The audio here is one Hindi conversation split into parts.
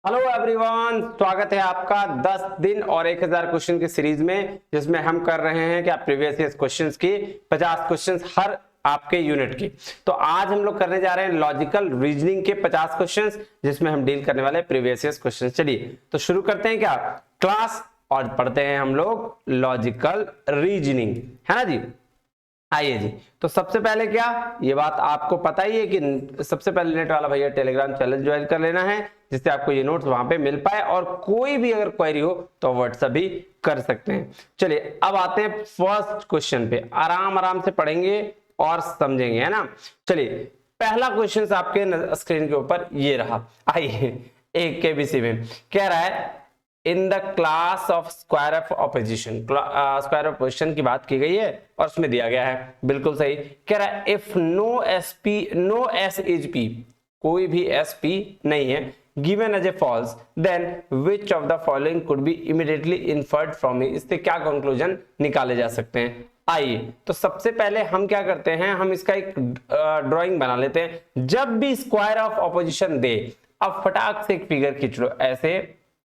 हेलो एवरीवन, स्वागत है आपका 10 दिन और 1000 क्वेश्चन की सीरीज में, जिसमें हम कर रहे हैं क्या प्रीवियस ईयर क्वेश्चंस की 50 क्वेश्चंस हर आपके यूनिट की। तो आज हम लोग करने जा रहे हैं लॉजिकल रीजनिंग के 50 क्वेश्चंस, जिसमें हम डील करने वाले प्रीवियस ईयर क्वेश्चन। चलिए तो शुरू करते हैं क्या क्लास और पढ़ते हैं हम लोग लॉजिकल रीजनिंग, है ना जी। आइए जी, तो सबसे पहले क्या ये बात आपको पता ही है कि सबसे पहले नेट वाला भैया टेलीग्राम चैनल ज्वाइन कर लेना है, जिससे आपको ये नोट्स वहां पे मिल पाए और कोई भी अगर क्वेरी हो तो व्हाट्सएप भी कर सकते हैं। चलिए अब आते हैं फर्स्ट क्वेश्चन पे, आराम आराम से पढ़ेंगे और समझेंगे, है ना। चलिए पहला क्वेश्चन आपके स्क्रीन के ऊपर ये रहा। आइए एक केबीसी में कह रहा है in the class of square of opposition, square of opposition की बात की गई है और उसमें दिया गया है, बिल्कुल सही कह रहा है। If no S P no S is P, कोई भी एस पी नहीं है, given as a false, then which of the following could be immediately inferred from it, इससे क्या कंक्लूजन निकाले जा सकते हैं। आइए तो सबसे पहले हम क्या करते हैं, हम इसका एक ड्राइंग बना लेते हैं। जब भी स्क्वायर ऑफ ऑपोजिशन दे, अब फटाक से एक फिगर खींच लो, ऐसे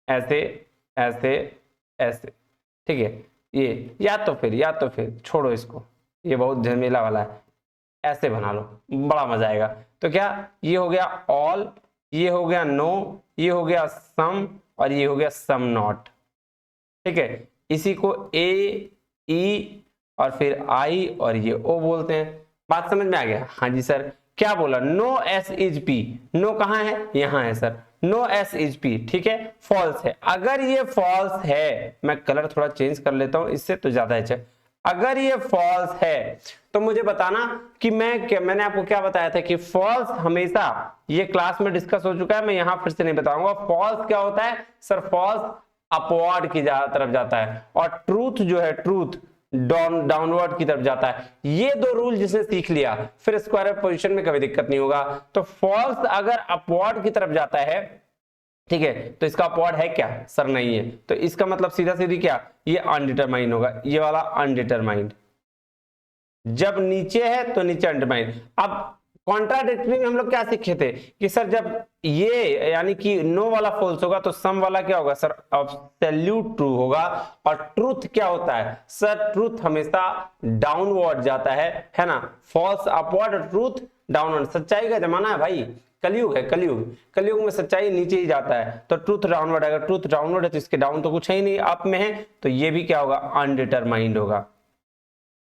ऐसे ऐसे ऐसे, ठीक है। ये या तो फिर छोड़ो इसको, ये बहुत झमेला वाला है, ऐसे बना लो, बड़ा मजा आएगा। तो क्या ये हो गया ऑल, ये हो गया नो, ये हो गया सम और ये हो गया सम नॉट, ठीक है। इसी को ए ई और फिर आई और ये ओ बोलते हैं। बात समझ में आ गया? हाँ जी सर। क्या बोला? No S is P, no कहां है? यहां है sir. No S is P, ठीक है, फॉल्स है। अगर ये फॉल्स है, मैं कलर थोड़ा चेंज कर लेता हूं इससे तो ज्यादा अच्छा। अगर ये फॉल्स है तो मुझे बताना कि मैंने आपको क्या बताया था कि फॉल्स हमेशा, ये क्लास में डिस्कस हो चुका है, मैं यहां फिर से नहीं बताऊंगा। फॉल्स क्या होता है सर? फॉल्स अपवर्ड की तरफ जाता है और ट्रूथ जो है, ट्रूथ डाउनवर्ड की तरफ जाता है। ये दो रूल जिसने सीख लिया, फिर स्क्वायर ऑफ पोजीशन में कभी दिक्कत नहीं होगा। तो फॉल्स अगर अपवर्ड की तरफ जाता है, ठीक है, तो इसका अपवर्ड है क्या सर? नहीं है। तो इसका मतलब सीधा सीधी क्या, ये अनडिटरमाइंड होगा, ये वाला अनडिटरमाइंड। जब नीचे है तो नीचे अनडिटरमाइंड। अब कॉन्ट्राडिक्टरी में हम लोग क्या सीखे थे कि सर जब ये यानी कि नो वाला फॉल्स होगा तो सम वाला क्या होगा सर? एब्सोल्यूट ट्रू होगा। और ट्रूथ क्या होता है सर? ट्रूथ हमेशा डाउनवर्ड जाता है ना। False upward, truth downward. सच्चाई का जमाना है भाई, कलयुग है, कलयुग में सच्चाई नीचे ही जाता है, तो ट्रूथ डाउनवर्ड। अगर ट्रूथ डाउनवर्ड है तो इसके डाउन तो कुछ है ही नहीं, अप में है, तो ये भी क्या होगा? अनडिटरमाइंड होगा,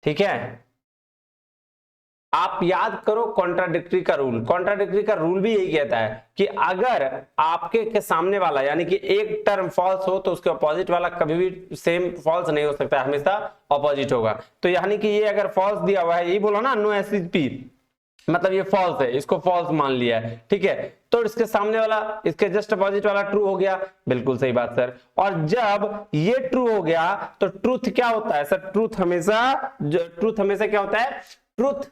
ठीक है। आप याद करो कॉन्ट्राडिक्टरी का रूल। कॉन्ट्राडिक्टरी का रूल भी यही कहता है कि अगर आपके के सामने वाला यानी कि एक टर्म फॉल्स हो तो उसके अपोजिट वाला कभी भी सेम फॉल्स नहीं हो सकता, हमेशा अपोजिट होगा। तो यानी कि ये अगर फॉल्स दिया हुआ है, यही बोला ना नो एस पी, मतलब ये फॉल्स है, इसको फॉल्स मान लिया है, ठीक है। तो इसके सामने वाला, इसके जस्ट अपोजिट वाला ट्रू हो गया, बिल्कुल सही बात सर। और जब ये ट्रू हो गया तो ट्रूथ क्या होता है सर? ट्रूथ हमेशा क्या होता है? ट्रूथ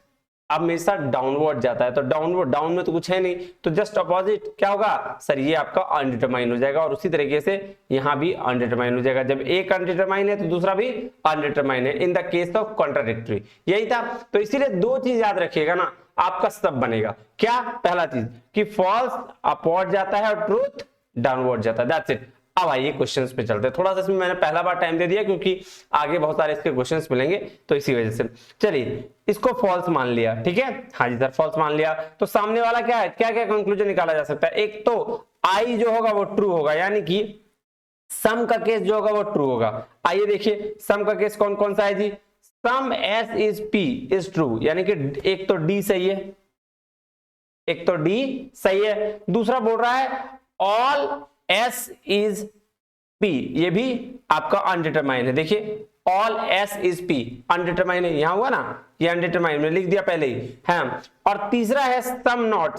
हमेशा डाउनवर्ड जाता है। तो डाउनवर्ड, डाउन में तो कुछ है नहीं, तो जस्ट अपोजिट क्या होगा सर? ये आपका अनडिटरमाइन हो जाएगा। और उसी तरीके से यहां भी अनडिटरमाइन हो जाएगा। जब एक अनडिटरमाइन है तो दूसरा भी अनडिटरमाइन है, in the case of contradictory. यही था। तो इसीलिए दो चीज याद रखिएगा ना, आपका सब बनेगा। क्या? पहला चीज कि फॉल्स अपवर्ड जाता है और ट्रूथ डाउनवर्ड जाता है, दैट्स इट। अब आइए क्वेश्चंस पे चलते हैं। थोड़ा सा इसमें मैंने पहला बार टाइम दे दिया क्योंकि आगे बहुत सारे इसके क्वेश्चंस मिलेंगे, तो इसी वजह से। चलिए इसको फॉल्स मान लिया, ठीक है। हाँ जी सर, फॉल्स मान लिया। तो सामने वाला क्या है? क्या क्या कंक्लूजन निकाला जा सकता है? एक तो आई जो होगा वो ट्रू होगा, यानी कि सम का केस जो होगा वो ट्रू होगा। आइए देखिए सम का केस कौन कौन सा है जी? Some S is P is true, यानी कि एक तो डी सही है, एक तो डी सही है। दूसरा बोल रहा है ऑल एस इज पी, ये भी आपका अनडिटरमाइन है। देखिए ऑल एस इज पी अनडिटरमाइन है, यहां हुआ ना, ये अनडिटरमाइन में लिख दिया पहले ही है। और तीसरा है some not,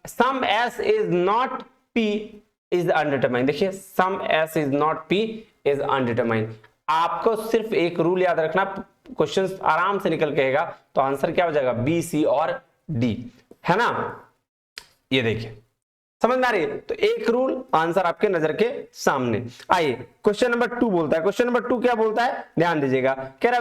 some S is not P is undetermined. देखिए some S is not P is undetermined. आपको सिर्फ एक रूल याद रखना, क्वेश्चन आराम से निकल के आएगा। तो आंसर क्या हो जाएगा? बी, सी और डी, है ना। ये देखिए समझ में आ रही है? तो एक रूल, आंसर आपके नजर के सामने। आइए क्वेश्चन नंबर 2 बोलता है, क्वेश्चन नंबर 2 क्या बोलता है, ध्यान दीजिएगा। कह रहा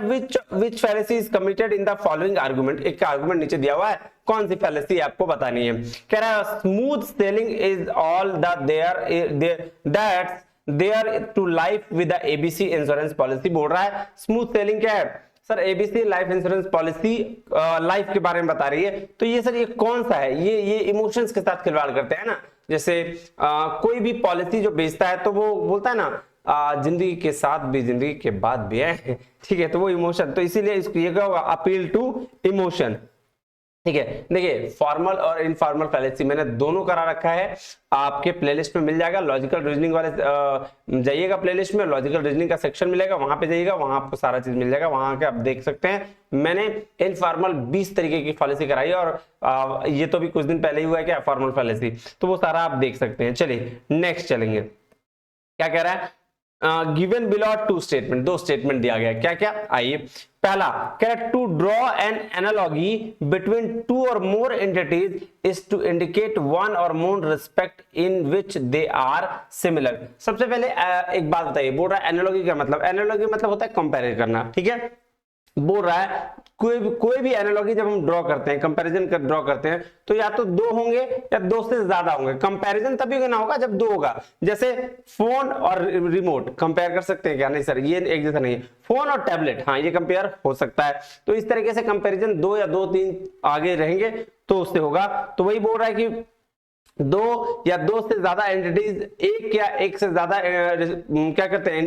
which fallacy is committed in the following argument. एक आर्गुमेंट नीचे दिया हुआ है, कौन सी फैलेसी आपको बतानी है। कह रहा है smooth sailing is all the that's there to life with the ABC insurance policy. बोल रहा है स्मूथ सेलिंग क्या है sir, ABC life insurance policy life के बारे में बता रही है। तो ये सर ये कौन सा है, ये इमोशंस के साथ खिलवाड़ करते हैं ना। जैसे कोई भी पॉलिसी जो बेचता है तो वो बोलता है ना जिंदगी के साथ भी जिंदगी के बाद भी है, ठीक है, तो वो इमोशन, तो इसीलिए इसको ये क्या होगा, अपील टू इमोशन, ठीक है। देखिए फॉर्मल और इनफॉर्मल फैलेसी मैंने दोनों करा रखा है, आपके प्लेलिस्ट में मिल जाएगा। लॉजिकल रीजनिंग वाले जाइएगा प्लेलिस्ट में, लॉजिकल रीजनिंग का सेक्शन मिलेगा, वहां पे जाइएगा, वहां आपको सारा चीज मिल जाएगा, वहां के आप देख सकते हैं। मैंने इनफॉर्मल 20 तरीके की फैलेसी कराई है, और ये तो भी कुछ दिन पहले ही हुआ है क्या फॉर्मल फैलेसी, तो वो सारा आप देख सकते हैं। चलिए नेक्स्ट चलेंगे, क्या कह रहा है, गिवन बिलो 2 स्टेटमेंट, 2 स्टेटमेंट दिया गया, क्या क्या, आइए। पहला कह रहा to draw an analogy between 2 और more entities is to indicate 1 और more respect in which they are similar. सबसे पहले एक बात बताइए, बोल रहा है एनालॉगी का मतलब, एनालॉगी मतलब होता है कंपेयर करना, ठीक है। बोल रहा है कोई भी एनालॉगी जब हम ड्रॉ करते हैं, कंपैरिजन कर ड्रॉ करते हैं, तो या तो 2 होंगे या 2 से ज्यादा होंगे। कंपैरिजन तभी ना होगा जब 2 होगा। जैसे फोन और रिमोट कंपेयर कर सकते हैं क्या, नहीं सर ये एक जैसा नहीं है। फोन और टैबलेट, हाँ ये कंपेयर हो सकता है। तो इस तरीके से कंपैरिजन 2 या 2-3 आगे रहेंगे तो उससे होगा। तो वही बोल रहा है कि 2 या 2 से ज्यादा एंटिटीज, एक या एक से ज्यादा क्या करते हैं,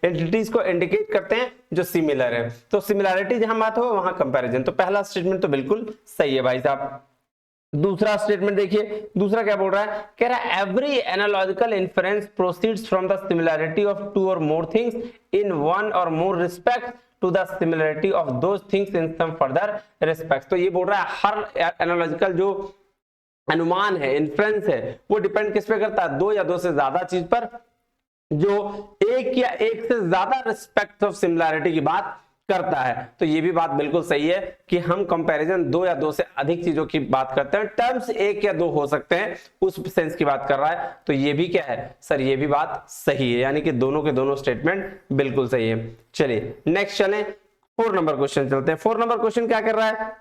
एंटिटीज को इंडिकेट करते हैं जो सिमिलर है। तो सिमिलैरिटी जहां बात हो वहां कंपैरिजन। तो पहला स्टेटमेंट तो बिल्कुल सही है भाई साहब। दूसरा स्टेटमेंट देखिए, दूसरा क्या बोल रहा है, कह रहा है every analogical inference proceeds from the similarity of 2 और मोर थिंग्स इन 1 और more respect to the similarity of those things in some further respect. तो ये बोल रहा है हर एनालॉजिकल जो अनुमान है, इन्फ्रेंस है, वो डिपेंड किस पे करता है, 2 या 2 से ज्यादा चीज पर, जो एक या एक से ज्यादा रिस्पेक्ट ऑफ सिमिलैरिटी की बात करता है। तो ये भी बात बिल्कुल सही है कि हम कंपैरिजन 2 या 2 से अधिक चीजों की बात करते हैं। टर्म्स 1 या 2 हो सकते हैं, उस सेंस की बात कर रहा है। तो ये भी क्या है सर, ये भी बात सही है, यानी कि दोनों के दोनों स्टेटमेंट बिल्कुल सही है। चलिए नेक्स्ट चलें, 4 नंबर क्वेश्चन चलते हैं। 4 नंबर क्वेश्चन क्या कर रहा है,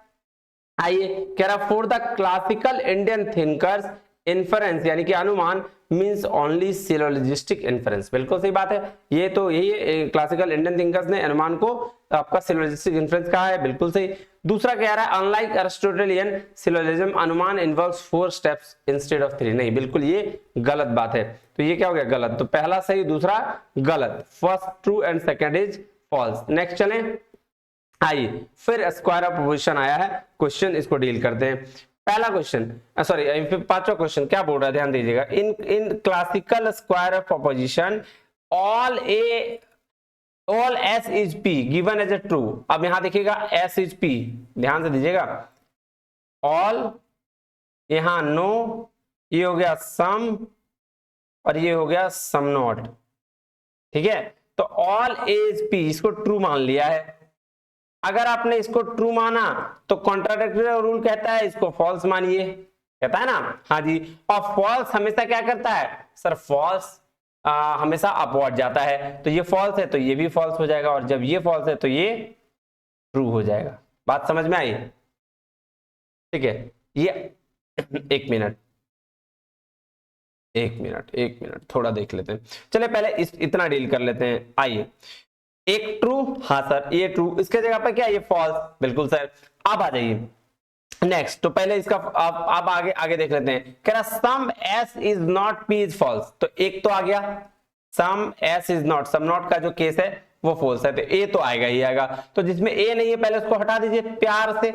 आइए, कह रहा for the classical Indian thinkers inference यानी कि अनुमान मींस ओनली सिलोजिस्टिक इन्फरेंस। बिल्कुल सही बात है, ये तो यही क्लासिकल इंडियन थिंकर्स ने अनुमान को आपका सिलोजिस्टिक इन्फरेंस कहा है, बिल्कुल सही। दूसरा कह रहा है अनलाइक एरिस्टोटेलियन सिलोजिज्म अनुमान इन्वॉल्व्स 4 स्टेप्स इंस्टेड ऑफ 3। नहीं, बिल्कुल ये गलत बात है। तो ये क्या हो गया, गलत। तो पहला सही, दूसरा गलत। First true and second is false. Next चलें, आइए फिर स्क्वायर ऑफ प्रोपोजिशन आया है क्वेश्चन, इसको डील करते हैं। पहला क्वेश्चन, सॉरी 5वां क्वेश्चन क्या बोल रहा है, ध्यान दीजिएगा। In classical square of proposition all S is P given as a true. अब यहां देखिएगा एस इज पी, ध्यान से दीजिएगा। ऑल, यहां नो, ये हो गया सम और ये हो गया सम नॉट, ठीक है। तो ऑल इज पी, इसको ट्रू मान लिया है। अगर आपने इसको ट्रू माना तो कॉन्ट्राडिक्टरी रूल कहता है इसको फॉल्स मानिए, कहता है ना, हाँ जी। और फॉल्स हमेशा क्या करता है सर, फॉल्स हमेशा अपवर्ड जाता है। तो ये फॉल्स है तो ये भी फॉल्स हो जाएगा, और जब ये फॉल्स है तो ये ट्रू हो जाएगा। बात समझ में आई, ठीक है। ये एक मिनट थोड़ा देख लेते हैं। चले पहले इतना डील कर लेते हैं। आइए, एक ट्रू, हाँ सर ये ट्रू, इसके जगह पर क्या ये फॉल्स, बिल्कुल सर। अब आ जाइए नेक्स्ट, तो पहले इसका अब आगे देख लेते हैं। कह रहा some S is not P is false. तो एक तो आ गया, some S is not, some not का जो केस है वो फॉल्स है, तो ए तो आएगा ही आएगा। तो जिसमें ए नहीं है पहले उसको हटा दीजिए प्यार से,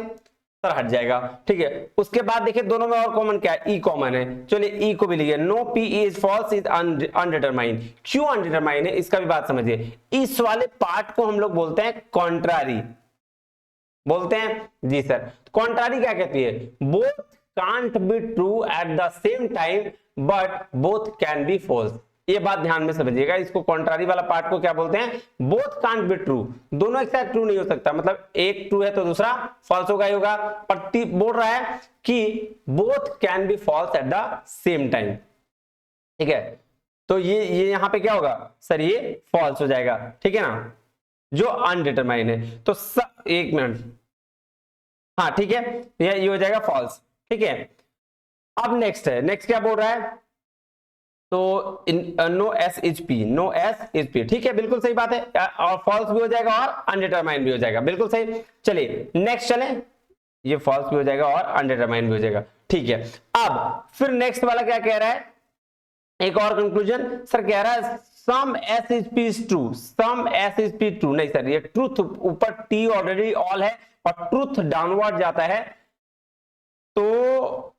सर हट जाएगा, ठीक है। उसके बाद देखिए दोनों में और कॉमन क्या है, ई कॉमन है। चलिए ई को भी लिखिए, no P is false is undetermined. क्यों अनडिटरमाइंड है इसका भी बात समझिए। इस वाले पार्ट को हम लोग बोलते हैं कॉन्ट्रारी, बोलते हैं जी सर। कॉन्ट्रारी क्या कहती है, both can't be true at the same time but both can be false. ये बात ध्यान में समझिएगा, इसको कॉन्ट्रारी वाला पार्ट को क्या बोलते हैं, बोथ कांट बी ट्रू, दोनों एक साथ ट्रू नहीं हो सकता, मतलब एक ट्रू है तो दूसरा फॉल्स होगा ही होगा। पर बोल रहा है कि both can be false at the same time, ठीक है, तो ये यहां पे क्या होगा सर, ये फॉल्स हो जाएगा, ठीक है ना, जो अनडिटरमाइन है। तो एक मिनट, हाँ ठीक है, ये हो जाएगा फॉल्स, ठीक है। अब नेक्स्ट है, नेक्स्ट क्या बोल रहा है, तो no S is P, no S is P, ठीक है, बिल्कुल सही बात है, और फॉल्स भी हो जाएगा और अनडिटरमाइन भी हो जाएगा, बिल्कुल सही। चलिए नेक्स्ट चले, ये फॉल्स भी हो जाएगा और अनडिटरमाइन भी हो जाएगा, ठीक है। अब फिर नेक्स्ट वाला क्या कह रहा है, एक और कंक्लूजन सर कह रहा है some S is P is true, some S is P true, नहीं सर ये ट्रूथ ऊपर टी ऑलरेडी ऑल है और ट्रूथ डाउनवर्ड जाता है, तो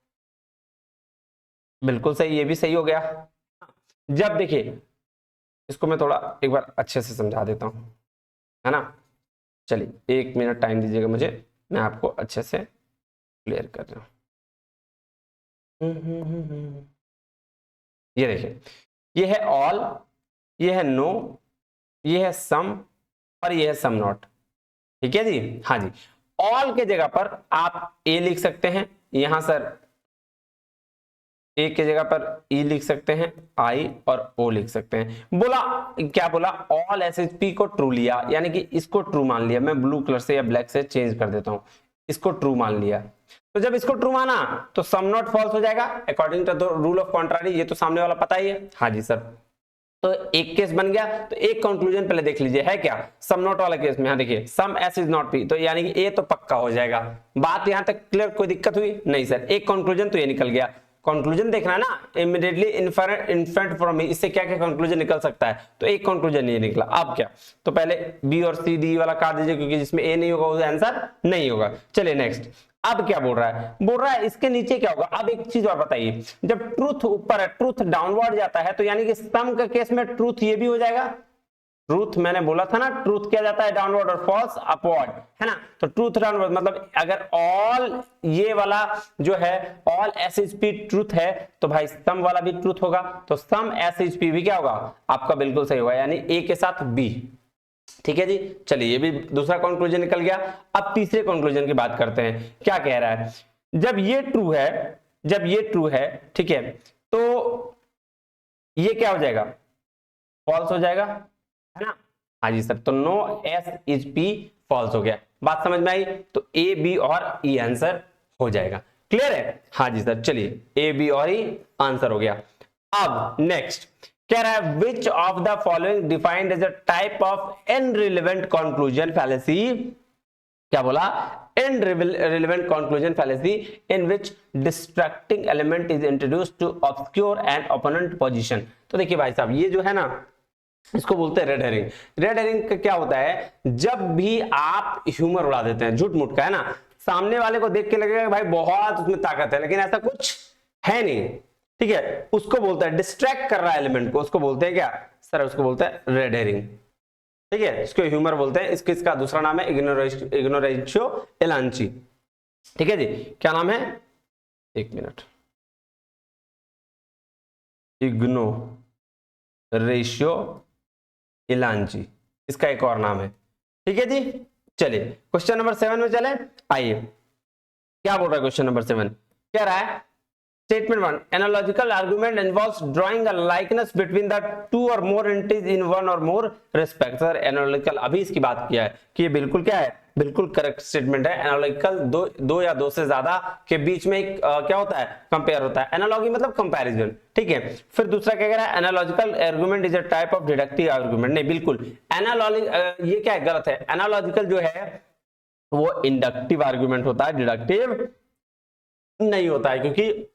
बिल्कुल सही, ये भी सही हो गया। जब देखिए इसको मैं थोड़ा एक बार अच्छे से समझा देता हूं, है ना, चलिए 1 मिनट टाइम दीजिएगा मुझे, मैं आपको अच्छे से क्लियर कर रहा हूं। ये देखिए, ये है ऑल, ये है नो, ये है सम और ये है सम नॉट, ठीक है जी, हाँ जी। ऑल के जगह पर आप ए लिख सकते हैं, यहां सर ए के जगह पर ई लिख सकते हैं, आई और ओ लिख सकते हैं। बोला क्या बोला, ऑल एसएचपी को ट्रू लिया, यानी कि इसको ट्रू मान लिया, मैं ब्लू कलर से या ब्लैक से चेंज कर देता हूं, इसको ट्रू मान लिया, तो जब इसको ट्रू माना तो सम नॉट फॉल्स हो जाएगा according to the rule of contrary, ये तो सामने वाला पता ही है, हाँ जी सर। तो एक केस बन गया, तो एक कंक्लूजन पहले देख लीजिए है क्या, सम नॉट वाला केस में, हाँ देखिए some S is not P, तो यानी कि ए तो पक्का हो जाएगा। बात यहां तक क्लियर, कोई दिक्कत हुई नहीं सर, एक कंक्लूजन तो ये निकल गया। कंक्लूजन देखना है ना, इमीडिएटली इन्फरेंट फ्रॉम मी, इससे क्या क्या कंक्लूजन निकल सकता है, तो एक कंक्लूजन ये निकला। अब क्या, तो पहले बी और सी डी वाला काट दीजिए, क्योंकि जिसमें ए नहीं होगा वो आंसर नहीं होगा। चलिए नेक्स्ट, अब क्या बोल रहा है, बोल रहा है इसके नीचे क्या होगा। अब एक चीज और बताइए, जब ट्रूथ ऊपर है, ट्रूथ डाउनवर्ड जाता है, तो यानी कि सम के केस में ट्रूथ ये भी हो जाएगा, ट्रूथ मैंने बोला था ना, ट्रूथ क्या जाता है डाउनवर्ड और फॉल्स अपवर्ड, है ना, तो ट्रूथ डाउनवर्ड मतलब अगर ऑल ये वाला जो है ऑल एसएचपी ट्रूथ है, तो भाई सम वाला भी ट्रूथ होगा, तो सम एसएचपी भी क्या होगा आपका, बिल्कुल सही होगा, यानी ए के साथ बी, ठीक है जी। चलिए ये भी दूसरा कंक्लूजन निकल गया। अब तीसरे कंक्लूजन की बात करते हैं, क्या कह रहा है, जब ये ट्रू है, जब ये ट्रू है, ठीक है, तो ये क्या हो जाएगा, फॉल्स हो जाएगा, है ना, हाँ जी सर, तो no S is P false हो गया, बात समझ में आई, तो ए बी और ई आंसर हो जाएगा, क्लियर है, हाँ जी सर। चलिए ए बी और ई आंसर हो गया। अब नेक्स्ट कह रहा है which of the following defined as a type of irrelevant conclusion fallacy, क्या बोला, irrelevant conclusion fallacy in which distracting element is introduced to obscure an opponent position। तो देखिए भाई साहब, ये जो है ना, इसको बोलते हैं रेड हेरिंग। रेड हेरिंग का क्या होता है, जब भी आप ह्यूमर उड़ा देते हैं झूठ मूठ का, है ना, सामने वाले को देख के लगेगा भाई बहुत उसमें ताकत है, लेकिन ऐसा कुछ है नहीं, ठीक है, उसको बोलते हैं डिस्ट्रैक्ट कर रहा है एलिमेंट को, उसको बोलते हैं क्या सर, उसको बोलते हैं रेड हेरिंग, ठीक है, इसको ह्यूमर बोलते हैं। इसका दूसरा नाम है इग्नोरेंशियो एलांची, ठीक है जी, क्या नाम है, एक मिनट, इग्नोरेंशियो एलांची, इसका एक और नाम है, ठीक है जी। चलिए क्वेश्चन नंबर 7 में चले, आइए क्या बोल रहा है क्वेश्चन नंबर 7, कह रहा है Statement 1. Analogical argument involves drawing a likeness between the two or more entities in one or more respects. Sir analogical अभी इसकी बात किया है कि ये बिल्कुल क्या है, बिल्कुल करेक्ट स्टेटमेंट है। एनालॉजिकल दो या दो से ज्यादा के बीच में एक क्या होता है, कंपेयर होता है। एनालॉजी मतलब कंपैरिजन, ठीक है। फिर दूसरा क्या कह रहा है, analogical argument is a type of deductive argument. नहीं, बिल्कुल एनालॉजी ये क्या है, गलत है। एनालॉजिकल जो है वो इंडक्टिव आर्गुमेंट होता है, डिडक्टिव नहीं होता है, क्योंकि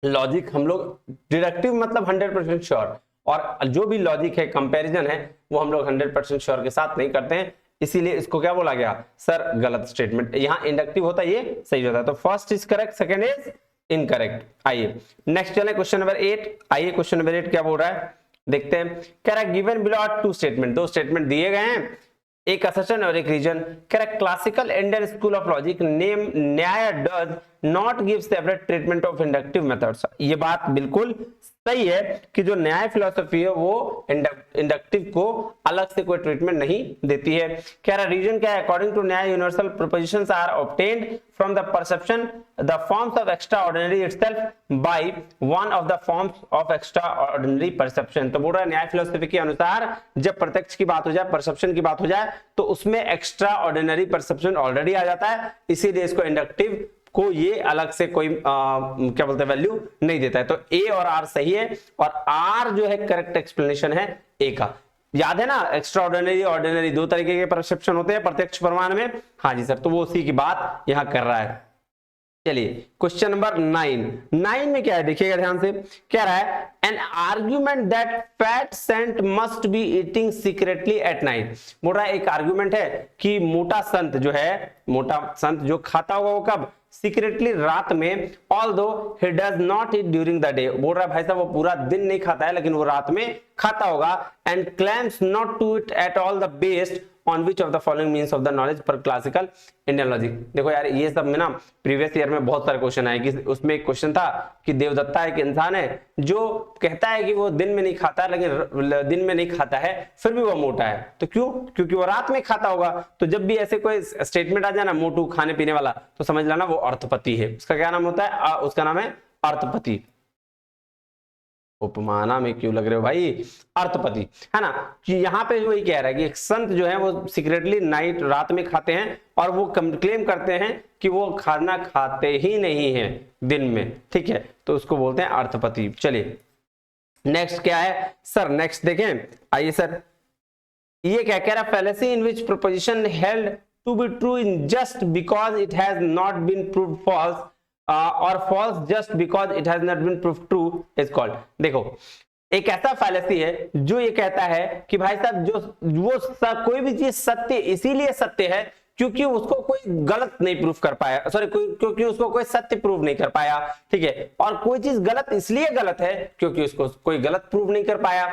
लॉजिक हम लोग डिडक्टिव मतलब 100% श्योर, और जो भी लॉजिक है कंपैरिजन है वो हम लोग 100% श्योर के साथ नहीं करते हैं, इसीलिए इसको क्या बोला गया सर, गलत स्टेटमेंट। यहाँ इंडक्टिव होता है, ये सही होता है, तो first is correct, second is incorrect. आइए नेक्स्ट चले क्वेश्चन नंबर 8। आइए क्वेश्चन नंबर 8 क्या बोल रहा है, देखते हैं। कह रहा है given below are two statement, दो स्टेटमेंट दिए गए हैं, एक असर्शन और एक रीजन। कह रहा classical Indian school of logic name Nyaya does not give separate treatment of inductive methods. ये बात बिल्कुल सही है कि जो न्याय फिलोसफी है वो इंडक्टिव को अलग से कोई ट्रीटमेंट नहीं देती है। कह रहा रीजन क्या है, according to Nyaya universal propositions are obtained from the perception the forms of extraordinary itself by one of the forms of extraordinary perception. तो बोल रहा है न्याय फिलोसफी के अनुसार जब प्रत्यक्ष की बात हो जाए, परसेप्शन की बात हो जाए, तो उसमें एक्स्ट्रा ऑर्डिनरी परसेप्शन ऑलरेडी आ जाता है, इसीलिए इसको इंडक्टिव को ये अलग से कोई क्या बोलते हैं वैल्यू नहीं देता है। तो ए और आर सही है और आर जो है करेक्ट एक्सप्लेनेशन है ए का। याद है ना, एक्स्ट्रा ऑर्डिनरी ऑर्डिनरी दो तरीके के परसेप्शन होते हैं प्रत्यक्ष प्रमाण में। हाँ जी सर, तो वो उसी की बात यहां कर रहा है। चलिए क्वेश्चन नंबर 9 में क्या है देखिएगा ध्यान से। कह रहा है an argument that fat sent must be eating secretly at night. बोल रहा है एक आर्ग्यूमेंट है कि मोटा संत जो है, मोटा संत जो खाता होगा वो कब, सीक्रेटली रात में, although he does not eat during the day. बोल रहा है भाई साहब वो पूरा दिन नहीं खाता है लेकिन वो रात में खाता होगा। And claims not to it at all the based on which of the following means of the knowledge per classical Indian logic। देखो यार ये सब में ना प्रीवियस ईयर में बहुत सारे क्वेश्चन आए कि उसमें एक क्वेश्चन था कि देवदत्ता एक इंसान है जो कहता है कि वो दिन में नहीं खाता लेकिन दिन में नहीं खाता है फिर भी वो मोटा है। तो क्यों? क्योंकि वो रात में खाता होगा। तो जब भी ऐसे कोई स्टेटमेंट आ जाए ना मोटू खाने पीने वाला, तो समझ लेना वो अर्थपति है। उसका क्या नाम होता है? उसका नाम है अर्थपति। उपमाना में क्यों लग रहे हो भाई? अर्थपति है ना। कि यहाँ पे वही कह रहा है कि एक संत जो है वो सीक्रेटली नाइट रात में खाते हैं और वो क्लेम करते हैं कि वो खाना खाते ही नहीं है दिन में, ठीक है, तो उसको बोलते हैं अर्थपति। चलिए नेक्स्ट क्या है सर, नेक्स्ट देखें, आइए सर। ये क्या कह रहा है? Fallacy in which proposition held to be true in just because it has not been proved false और false just because it has not been proved true is called. देखो एक ऐसा फैलेसी है जो ये कहता है कि भाई साहब कोई भी चीज सत्य इसीलिए सत्य है क्योंकि उसको कोई गलत नहीं प्रूफ कर पाया, सॉरी क्योंकि उसको कोई सत्य प्रूव नहीं कर पाया, ठीक है। और कोई चीज गलत इसलिए गलत है क्योंकि उसको कोई गलत प्रूव नहीं कर पाया।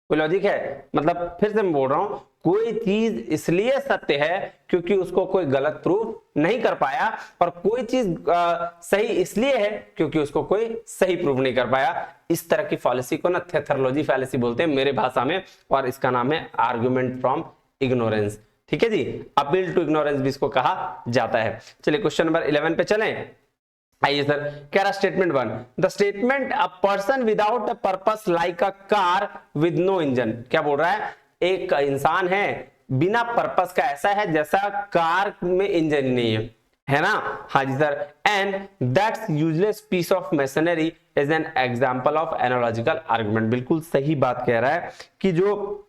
कोई लॉजिक है? मतलब फिर से मैं बोल रहा हूं, कोई चीज इसलिए सत्य है क्योंकि उसको कोई गलत प्रूफ नहीं कर पाया, और कोई चीज सही इसलिए है क्योंकि उसको कोई सही प्रूफ नहीं कर पाया। इस तरह की फैलेसी को ना थेथरोलॉजी फैलेसी बोलते हैं मेरे भाषा में, और इसका नाम है आर्गुमेंट फ्रॉम इग्नोरेंस, ठीक है जी। अपील टू इग्नोरेंस भी इसको कहा जाता है। चलिए क्वेश्चन नंबर 11 पे चलें। आइए सर, कह रहा statement 1, the statement a person without a purpose like a car with no engine. क्या बोल रहा है? एक इंसान है बिना पर्पस का ऐसा है जैसा कार में इंजन नहीं है ना। हाँ जी sir. And that's useless piece of machinery is an example of analogical argument. बिल्कुल सही बात कह रहा है कि जो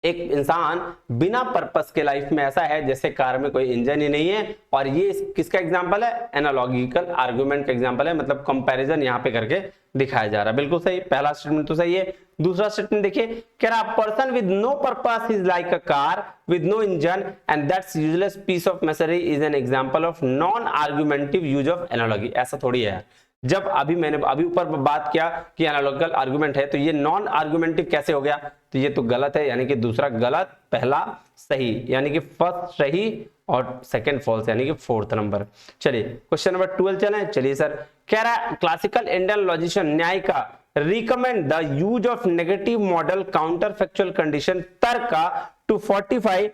एक इंसान बिना पर्पस के लाइफ में ऐसा है जैसे कार में कोई इंजन ही नहीं है, और ये किसका एग्जांपल है? एनालॉजिकल आर्गुमेंट का एग्जांपल है, मतलब कंपैरिजन यहाँ पे करके दिखाया जा रहा है। बिल्कुल सही, पहला स्टेटमेंट तो सही है। दूसरा स्टेटमेंट देखिए, कह रहा person with no purpose is like a car with no engine and that's useless piece of machinery is an example of non argumentative use of analogy. ऐसा थोड़ी है। जब मैंने ऊपर बात किया कि एनालॉजिकल आर्गुमेंट है, तो ये नॉन आर्गुमेंटिव कैसे हो गया? तो ये तो गलत है, यानी कि दूसरा गलत, पहला सही, यानी कि फर्स्ट सही और सेकंड फॉल्स, यानी कि 4th नंबर। चलिए क्वेश्चन नंबर 12 चलें। चलिए सर, कह रहा है क्लासिकल इंडियन लॉजिशियन न्याय का recommend the use of negative model counter factual condition तर्क का टू फोर्टिफाई,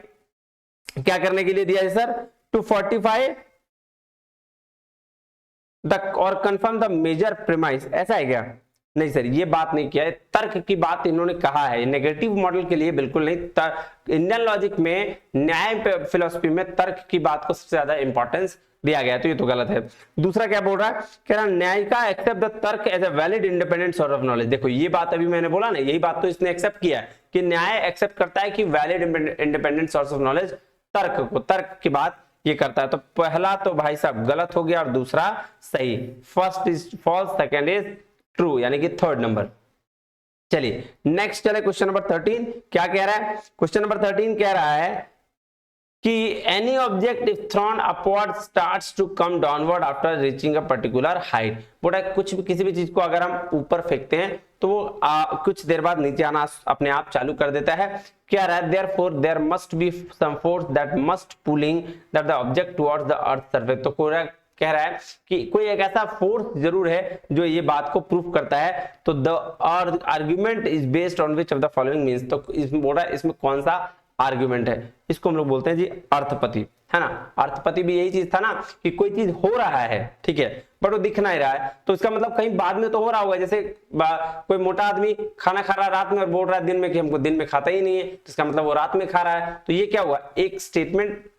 क्या करने के लिए दिया है सर? टू फोर्टिफाई और कंफर्म द मेजर प्रीमाइस। ऐसा है क्या? नहीं सर, ये बात नहीं किया है, तर्क की बात इन्होंने कहा है, नेगेटिव मॉडल के लिए बिल्कुल नहीं। इंडियन लॉजिक में, न्याय फिलोसफी में तर्क की बात को सबसे ज्यादा इंपॉर्टेंस दिया गया है, तो ये तो गलत है। दूसरा क्या बोल रहा है? कह रहा न्याय का accept the tarka as a valid independent source of knowledge. देखो ये बात अभी मैंने बोला ना, यही बात तो इसने एक्सेप्ट किया है कि न्याय एक्सेप्ट करता है कि valid independent source of knowledge तर्क की बात ये करता है। तो पहला तो भाई साहब गलत हो गया और दूसरा सही। First is false, second is true, यानी कि 3rd नंबर। चलिए नेक्स्ट चले क्वेश्चन नंबर 13। क्या कह रहा है? क्वेश्चन नंबर 13 कह रहा है कि any object if thrown upward starts to come downward after reaching a particular height. बोला कुछ भी किसी भी चीज को अगर हम ऊपर फेंकते हैं तो वो कुछ देर बाद नीचे आना अपने आप चालू कर देता है। क्या रहा है, therefore there must be some force that must pulling that the object towards the earth surface. तो कह रहा है कि कोई एक ऐसा फोर्स जरूर है जो ये बात को प्रूफ करता है। तो the argument is based on which of the following means. तो इसमें बोल रहा है इसमें कौन सा आर्ग्यूमेंट है, इसको हम लोग बोलते हैं जी अर्थपति, है ना। अर्थपति भी यही चीज था ना कि कोई चीज हो रहा है, ठीक है, बट वो दिख नहीं रहा है, तो इसका मतलब कहीं बाद में तो हो रहा होगा। जैसे कोई मोटा आदमी खाना खा रहा है रात में और बोल रहा है दिन में कि हमको दिन में खाता ही नहीं है, तो इसका मतलब वो रात में खा रहा है। तो ये क्या हुआ, एक स्टेटमेंट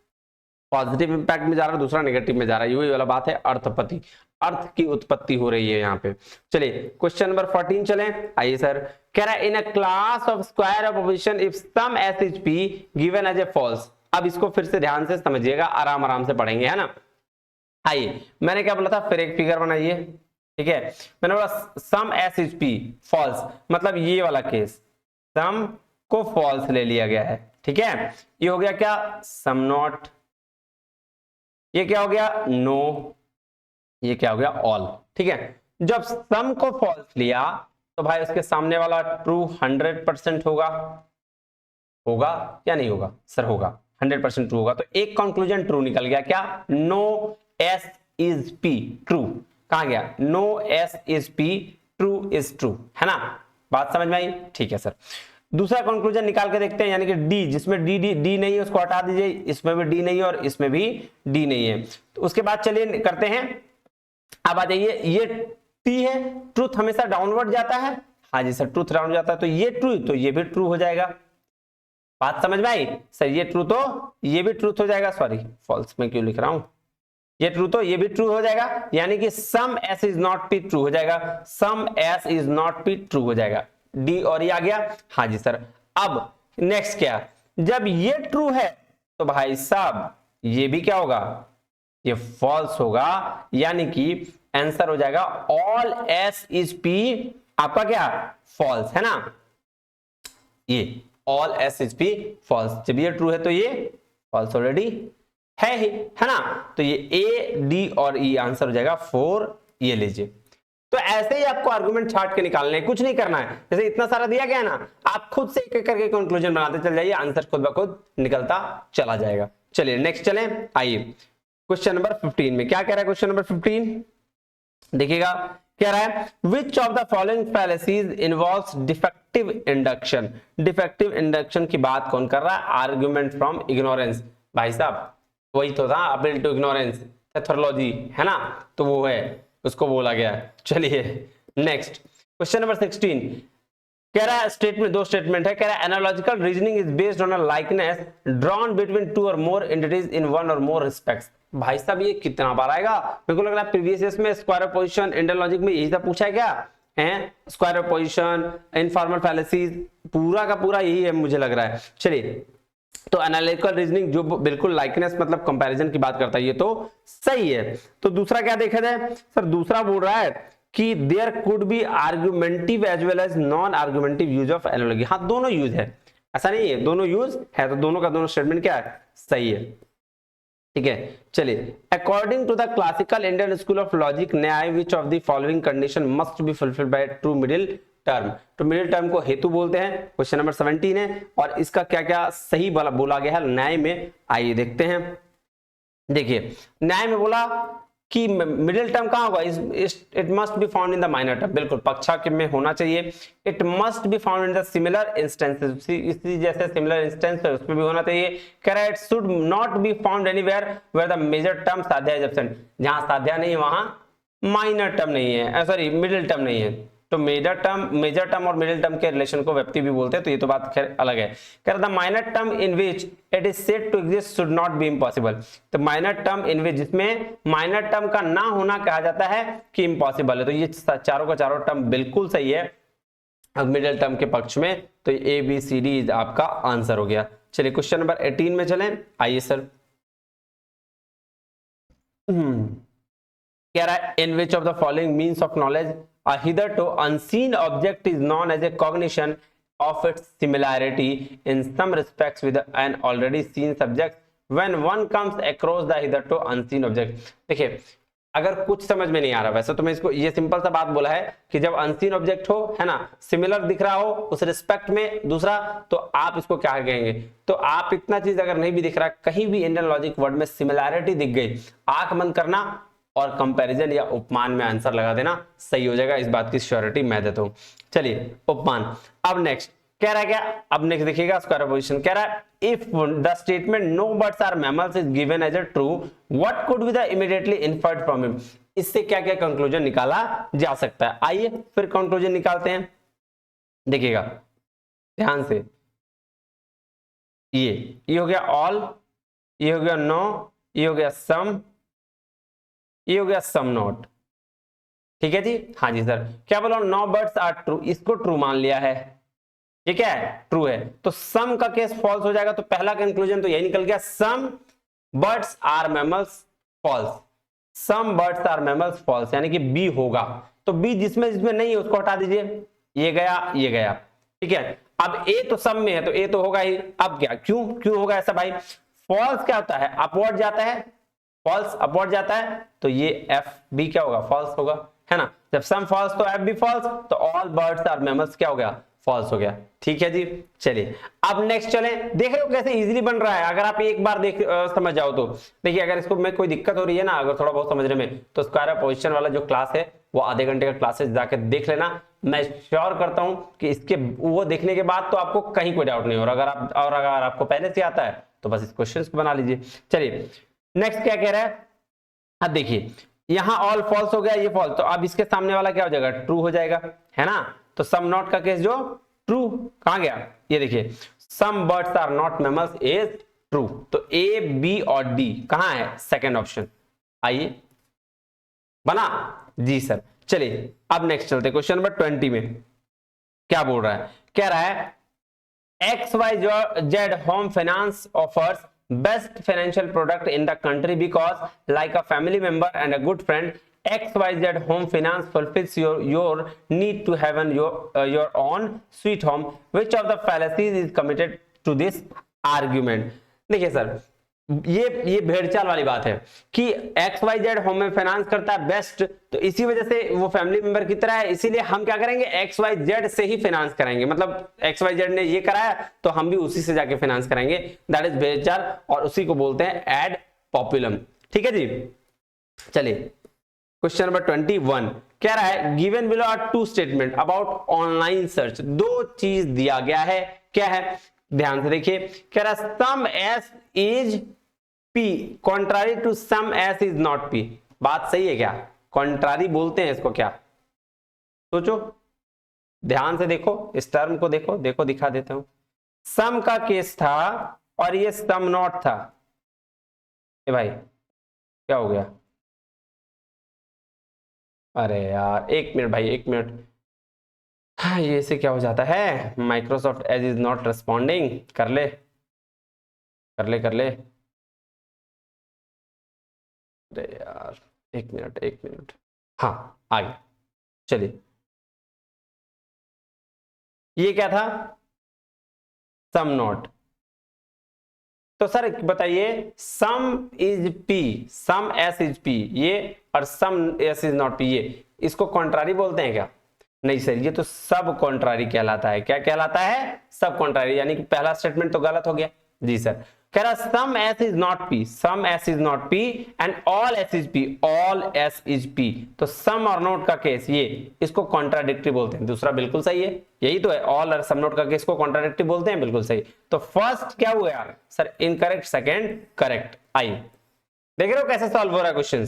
पॉजिटिव इंपैक्ट में जा रहा है, दूसरा नेगेटिव में जा रहा है, यही वाला बात है अर्थपति। अर्थ की उत्पत्ति हो रही है यहाँ पे। चलिए क्वेश्चन नंबर 14 चले। आइए सर, कह रहा है in a class of square of position if some S is P given as a false. अब इसको फिर से ध्यान से समझिएगा, आराम आराम से पढ़ेंगे, है ना। आइए, मैंने क्या बोला था, फिर एक फिगर बनाइए, ठीक है। मैंने बोला सम एस इज पी फॉल्स, मतलब ये वाला केस सम को फॉल्स ले लिया गया है, ठीक है। ये हो गया क्या, सम नॉट, ये क्या हो गया, नो, ये क्या हो गया, ऑल, ठीक है। जब सम को फॉल्स लिया तो भाई उसके सामने वाला ट्रू 100% होगा, होगा या नहीं होगा सर, होगा, 100% ट्रू होगा। तो एक कंक्लूजन ट्रू निकल गया, क्या, no S is P true. कहां गया, no S is P true is true, है ना। बात समझ में आई, ठीक है सर। दूसरा कंक्लूजन निकाल के देखते हैं, यानी कि डी, जिसमें डी डी डी नहीं है उसको हटा दीजिए, इसमें भी डी नहीं है और इसमें भी डी नहीं है। तो उसके बाद चलिए करते हैं, अब आ जाइए, ये टी है, ट्रूथ हमेशा डाउनवर्ड जाता है, हाँ जी सर ट्रूथ डाउन जाता है, तो ये ट्रू तो ये भी ट्रू हो जाएगा। बात समझ में आई सर, ये ट्रू तो ये भी ट्रूथ हो जाएगा, सॉरी फॉल्स में क्यों लिख रहा हूं, ये ट्रू तो ये भी ट्रू हो जाएगा, यानी कि some S is not P true हो जाएगा, some S is not P true हो जाएगा। डी और ये आ गया, हाँ जी सर। अब नेक्स्ट क्या, जब ये ट्रू है तो भाई साहब ये भी क्या होगा, ये फॉल्स होगा, यानी कि आंसर हो जाएगा ऑल एस इज पी आपका क्या, फॉल्स, है ना। ये all S is P false, जब ये ट्रू है तो ये फॉल्स ऑलरेडी है ही, है ना। तो ये ए डी और ई आंसर हो जाएगा 4, ये लीजिए। तो ऐसे ही आपको आर्गुमेंट छाट के निकालने, कुछ नहीं करना है, जैसे इतना सारा दिया गया ना, आप खुद से एक एक करके कंक्लूजन बनाते चल जाइए, आंसर खुद ब खुद निकलता चला जाएगा। चलिए नेक्स्ट चलें, आइए क्वेश्चन नंबर 15 में क्या कह रहा है, क्वेश्चन नंबर 15 देखिएगा, कह रहा है which of the following फैलेसीज involves defective induction. Defective induction की बात कौन कर रहा है, आर्गुमेंट फ्रॉम इग्नोरेंस। भाई साहब वही तो था, अपील टू इग्नोरेंस पैथोलॉजी, है ना, तो वो है, उसको बोला गया है। चलिए नेक्स्ट क्वेश्चन नंबर 16 कह रहा है, स्टेटमेंट, दो स्टेटमेंट है, कह रहा है analogical reasoning is based on a likeness drawn between two और मोर एंटिटीज इन वन और मोर रिस्पेक्ट्स। भाई साहब ये कितना बार आएगा, मेरे को लग रहा है प्रीवियस ईयर्स में स्क्वायर ऑफ पोजीशन इंडर लॉजिक में यही सब पूछा है, क्या है, स्क्वायर ऑफ पोजीशन, इनफॉर्मल फैलेसीज, पूरा का पूरा यही है मुझे लग रहा है। चलिए, तो एनालिटिकल रीजनिंग जो बिल्कुल लाइकनेस मतलब कंपैरिजन की बात करता है, ये तो सही है। तो दूसरा क्या देखा जाए सर, दूसरा बोल रहा है कि there could be argumentative as well as non argumentative use of analogy. हाँ दोनों यूज है, ऐसा नहीं है, दोनों यूज है, तो दोनों का दोनों स्टेटमेंट क्या है, सही है, ठीक है। चलिए, according to the classical Indian school of logic Nyaya which of the following condition must be fulfilled by true middle term. तो मिडिल टर्म को हेतु बोलते हैं, क्वेश्चन नंबर 17 है, और इसका क्या क्या सही बोला गया है न्याय में, आइए देखते हैं। देखिए न्याय में बोला कि मिडिल टर्म कहां होगा, it must be found in the minor term, बिल्कुल पक्षा में होना चाहिए। It must be found in the similar instances, इसी जैसे सिमिलर इंस्टेंस है उसमें भी होना चाहिए। कह रहा है it should not be found anywhere where the major term sadhya is absent, जहां साध्या नहीं है वहां माइनर टर्म नहीं है, सॉरी मिडिल टर्म नहीं है। तो मेजर टर्म और मिडिल टर्म के रिलेशन को व्यक्ति भी बोलते हैं, तो ये तो बात खैर अलग है। कह रहा था minor term in which it is said to exist should not be impossible. तो माइनर टर्म इन विच, जिसमें माइनर टर्म का ना होना कहा जाता है कि इम्पॉसिबल है, तो ये चारों का चारों टर्म बिल्कुल सही है अब मिडिल टर्म के पक्ष में, तो ए बी सी डी आपका आंसर हो गया। चलिए क्वेश्चन नंबर 18 में चलें, आइए सर। कह रहा है in which of the following means of knowledge a hitherto unseen object is known as a cognition of its similarity in some respects with an already seen subject when one comes across the hitherto unseen object. देखिए अगर कुछ समझ में नहीं आ रहा, वैसे तो मैं इसको ये सिंपल सा बात बोला है कि जब अनसीन ऑब्जेक्ट हो, है ना, सिमिलर दिख रहा हो उस रिस्पेक्ट में दूसरा, तो आप इसको क्या कहेंगे। तो आप इतना चीज अगर नहीं भी दिख रहा, कहीं भी इंडियन लॉजिक वर्ड में सिमिलैरिटी दिख गई, आंख बंद करना और कंपैरिजन या उपमान में आंसर लगा देना, सही हो जाएगा। इस बात की श्योरिटी मैं देता हूं। चलिए उपमान। अब नेक्स्ट कह रहा है क्या, अब नेक्स्ट देखिएगा स्क्वायर पोजीशन कह रहा है if the statement no birds are mammals is given as a true what could be the immediately inferred from him. इससे क्या क्या कंक्लूजन निकाला जा सकता है, आइए फिर कंक्लूजन निकालते हैं। देखिएगा ध्यान से, ये हो गया ऑल, ये हो गया नो, ये हो गया सम, ये हो गया सम नॉट। ठीक है जी, हाँ जी सर, क्या बोला, नो बर्ड्स आर ट्रू, इसको ट्रू मान लिया है, ये क्या है, ट्रू है। तो सम का केस फॉल्स हो जाएगा, तो पहला कंक्लूजन तो यही निकल गया, some birds are mammals false, some birds are mammals false, यानी कि बी होगा। तो बी जिसमें जिसमें नहीं है उसको हटा दीजिए, ये गया ये गया। ठीक है, अब ए तो सम में है तो ए तो होगा ही। अब क्या, क्यों क्यों होगा ऐसा भाई, फॉल्स क्या होता है, अपवर्ड जाता है, फॉल्स अपवर्ड जाता है, तो ये एफ बी क्या होगा, फॉल्स होगा, है ना। जब सम फॉल्स तो एफ बी फॉल्स, तो ऑल बर्ड्स आर मैमल्स क्या हो गया, फॉल्स हो गया। ठीक है जी, चलिए अब नेक्स्ट चले, देख रहे हो कैसे इजीली बन रहा है। अगर आप एक बार देख समझ जाओ तो देखिए, अगर इसको में कोई दिक्कत हो रही है ना, अगर थोड़ा बहुत समझने में, तो स्क्वायर पोजीशन वाला जो क्लास है वो आधे घंटे का क्लासेस जाके देख लेना। मैं श्योर करता हूं कि इसके वो देखने के बाद तो आपको कहीं कोई डाउट नहीं हो रहा। अगर आपको पहले से आता है तो बस इस क्वेश्चन को बना लीजिए। चलिए नेक्स्ट क्या कह रहा है, अब देखिए यहां ऑल फॉल्स हो गया, ये फॉल्स, तो अब इसके सामने वाला क्या हो जाएगा, ट्रू हो जाएगा, है ना। तो सम नॉट का केस जो ट्रू कहां गया, ये देखिए, some birds are not mammals is true. तो ए बी और डी कहां है, सेकंड ऑप्शन। आइए बना जी सर। चलिए अब नेक्स्ट चलते, क्वेश्चन नंबर 20 में क्या बोल रहा है, कह रहा है XYZ Home Finance offers best financial product in the country because, like a family member and a good friend, XYZ Home Finance fulfills your need to have your own sweet home. Which of the fallacies is committed to this argument? देखिए सर, ये भेड़चाल वाली बात है कि XYZ होम में फाइनेंस करता है बेस्ट, तो इसी वजह से वो फैमिली मेंबर की तरह है, इसीलिए हम क्या करेंगे, XYZ से ही फाइनेंस कराएंगे। मतलब XYZ ने ये कराया तो हम भी उसी से जाके फाइनेंस कराएंगे, दैट इज भेड़चाल, और उसी को बोलते हैं एड पॉपुलम। ठीक है जी, चलिए क्वेश्चन नंबर 21 कह रहा है given below are two statement about online search. दो चीज दिया गया है, क्या है, ध्यान से देखिए, कह रहा है some S is P contrary to some S is not P। बात सही है क्या, कॉन्ट्रारी बोलते हैं इसको क्या, सोचो ध्यान से देखो, इस टर्म को देखो, देखो दिखा देता हूं। सम का केस था और ये सम नॉट था। ए भाई क्या हो गया, अरे यार एक मिनट भाई, एक मिनट, हाँ ये से क्या हो जाता है, Microsoft Edge is not responding, कर ले कर ले कर ले, अरे यार एक मिनट एक मिनट, हाँ आ गया। चलिए ये क्या था, सम नॉट, तो सर बताइए some is P, some S is P ये, और some S is not P ये, इसको कॉन्ट्रारी बोलते हैं क्या, नहीं सर ये तो सब कॉन्ट्रारी कहलाता है। क्या कहलाता है, सब कॉन्ट्रारी, यानी कि पहला स्टेटमेंट तो गलत हो गया जी सर। कह रहा some S is not P, some S is not P and all S is P, all S is P. तो सम और नॉट का केस ये, इसको कॉन्ट्राडिक्टरी बोलते हैं। दूसरा बिल्कुल सही है, यही तो है, ऑल और सम नॉट का केस को कॉन्ट्राडिक्टरी बोलते हैं, बिल्कुल सही। तो फर्स्ट क्या हुआ सर, इनकरेक्ट, सेकंड करेक्ट। आई देख रहे हो कैसे सॉल्व हो रहा है क्वेश्चन,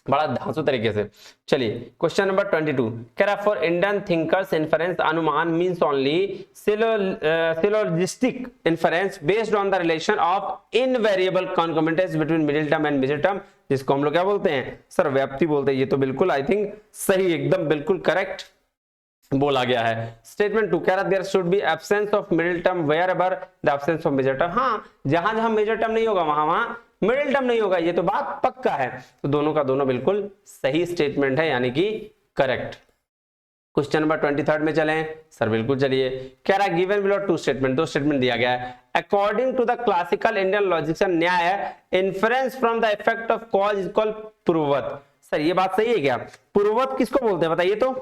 बड़ा धांसू तरीके से। चलिए क्वेश्चन नंबर 22 कह रहा फॉर इंडियन थिंकर्स इन्फरेंस अनुमान means only syllogistic inference based on the relation of invariable concomitance between middle term and major term, जिसको हम लोग क्या बोलते हैं सर, व्याप्ति बोलते हैं। ये तो बिल्कुल आई थिंक सही, एकदम बिल्कुल करेक्ट बोला गया है। स्टेटमेंट 2 कह रहा there should be absence of middle term wherever the absence of major term. हाँ, जहां जहां मेजर टर्म नहीं होगा वहां वहां मिडिल टर्म नहीं होगा, ये तो बात पक्का है। तो दोनों का दोनों बिल्कुल सही स्टेटमेंट है, यानी कि करेक्ट। क्वेश्चन नंबर 23 में चलें सर, बिल्कुल चलिए। कह रहा है गिवन बिलो टू स्टेटमेंट, दो स्टेटमेंट दिया गया है। According to the classical Indian logics Nyaya है inference from the effect of cause is equal purvavat. Sir ये बात सही है क्या? पूर्ववत किसको बोलते हैं बताइए तो?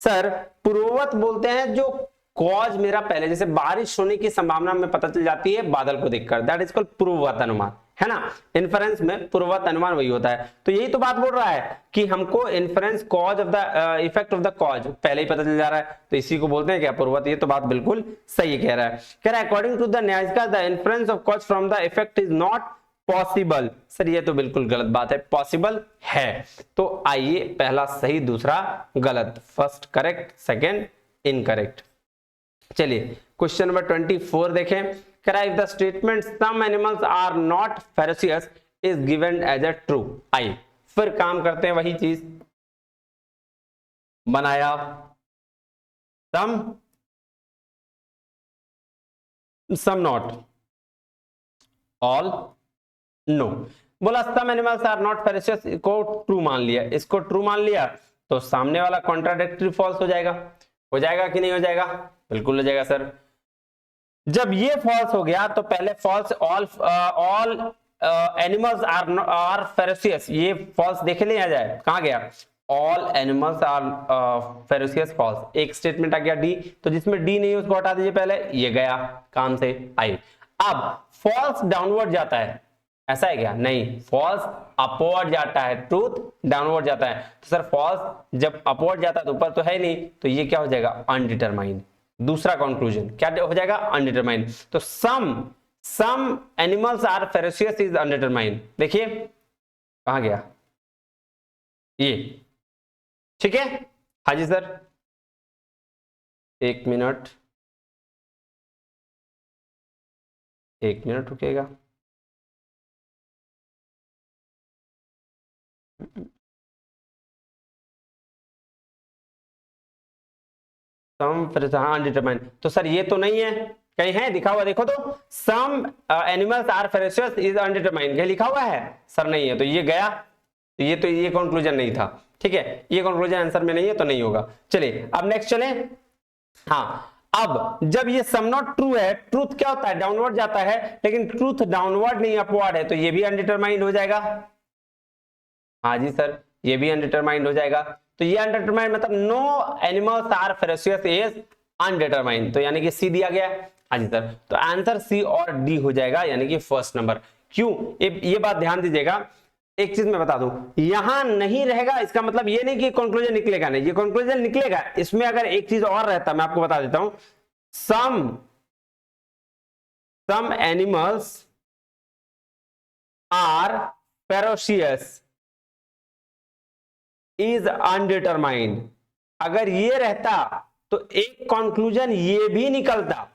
सर पूर्ववत बोलते हैं जो कॉज मेरा पहले, जैसे बारिश होने की संभावना में पता चल जाती है बादल को देखकर, दैट इज कॉल्ड पूर्ववत अनुमान, है ना। इन्फरेंस में पूर्ववत अनुमान वही होता है। तो यही तो बात बोल रहा है कि हमको inference cause of the effect of the cause पहले ही पता चल जा रहा है, तो इसी को बोलते हैं क्या? पूर्ववत। ये तो बात बिल्कुल सही कह रहा है। कह रहा है according to the Naiyayika the inference of cause from the effect is not possible. Sir ये तो बिल्कुल गलत बात है, पॉसिबल है। तो आइए पहला सही, दूसरा गलत, फर्स्ट करेक्ट, सेकेंड इनकरेक्ट। चलिए क्वेश्चन नंबर 24 देखें। कह रहा है if the statement some animals are not ferocious is given as a true. आई फिर काम करते हैं, वही चीज बनाया, सम नॉट, ऑल नो। बोला some animals are not ferocious को ट्रू मान लिया, इसको ट्रू मान लिया तो सामने वाला कॉन्ट्राडिक्टरी फॉल्स हो जाएगा। हो जाएगा कि नहीं हो जाएगा? बिल्कुल हो जाएगा सर। जब ये फॉल्स हो गया तो पहले false all animals are ferocious, ये फॉल्स देखे नहीं आ जाए, कहां गया? All animals are ferocious false. एक स्टेटमेंट आ गया डी, तो जिसमें डी नहीं उसको हटा दीजिए पहले, ये गया काम से। आई अब फॉल्स डाउनवर्ड जाता है, ऐसा है क्या? नहीं, फॉल्स अपवर्ड जाता है, ट्रूथ डाउनवर्ड जाता है। तो सर फॉल्स जब अपवर्ड जाता है तो ऊपर तो है नहीं, तो ये क्या हो जाएगा? अनडिटरमाइंड। दूसरा कंक्लूजन क्या हो जाएगा? अनडिटरमाइंड। तो some animals are ferocious is undetermined. देखिए कहां गया ये, ठीक है। हाँ जी सर, एक मिनट रुकिएगा। अनडिटरमाइंड, तो सर ये तो नहीं है, कहीं है दिखा हुआ? देखो तो, some animals are ferocious is undetermined, कहीं लिखा हुआ है? सर नहीं है, तो ये गया। तो ये कंक्लूजन नहीं था, ठीक है। ये कंक्लूजन आंसर में नहीं है तो नहीं होगा। चलिए अब नेक्स्ट चले। हाँ अब जब ये सम नॉट ट्रू है, ट्रूथ क्या होता है? डाउनवर्ड जाता है, लेकिन ट्रूथ डाउनवर्ड नहीं अपवर्ड है, तो ये भी अनडिटरमाइंड हो जाएगा। हाँ जी सर, ये भी अनडिटरमाइंड हो जाएगा। तो ये अनडिटरमाइंड मतलब no animals are ferocious is undetermined, तो यानी कि सी दिया गया। हाँ जी सर, तो आंसर सी और डी हो जाएगा, यानी कि फर्स्ट नंबर। क्यों? ये बात ध्यान दीजिएगा, एक चीज मैं बता दूं, यहां नहीं रहेगा इसका मतलब ये नहीं कि कंक्लूजन निकलेगा नहीं, ये कंक्लूजन निकलेगा। इसमें अगर एक चीज और रहता, मैं आपको बता देता हूं, some animals are ferocious is undetermined, अगर ये रहता तो एक कंक्लूजन ये भी निकलता,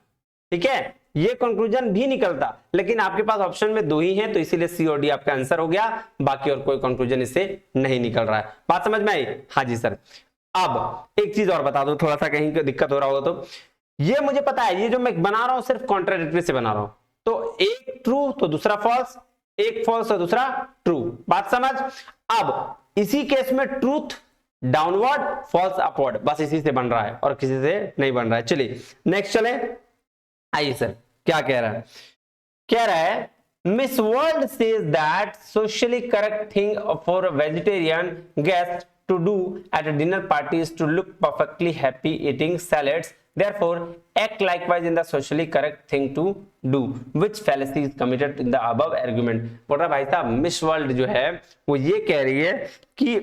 ठीक है, ये कंक्लूजन भी निकलता, लेकिन आपके पास ऑप्शन में दो ही हैं, तो इसीलिए सी और डी आपका आंसर हो गया, बाकी और कोई कंक्लूजन इससे नहीं निकल रहा है। बात समझ में आई? हाँ जी सर। अब एक चीज और बता दूं, थोड़ा सा कहीं दिक्कत हो रहा होगा तो, ये मुझे पता है, ये जो मैं बना रहा हूं सिर्फ कॉन्ट्राडिक्टरी से बना रहा हूं, तो एक ट्रू तो दूसरा फॉल्स, एक फॉल्स तो दूसरा ट्रू। बात समझ? अब इसी केस में ट्रूथ डाउनवर्ड, फॉल्स अपवर्ड, बस इसी से बन रहा है और किसी से नहीं बन रहा है। चलिए नेक्स्ट चले। आइए सर, क्या कह रहा है? कह रहा है miss world says that socially correct thing for a vegetarian guest to do at a dinner party is to look perfectly happy eating salads, therefore act likewise in the socially correct thing to do, which fallacy is committed in the above argument। बोल रहा भाई साहब, मिस वर्ल्ड जो है वो ये कह रही है कि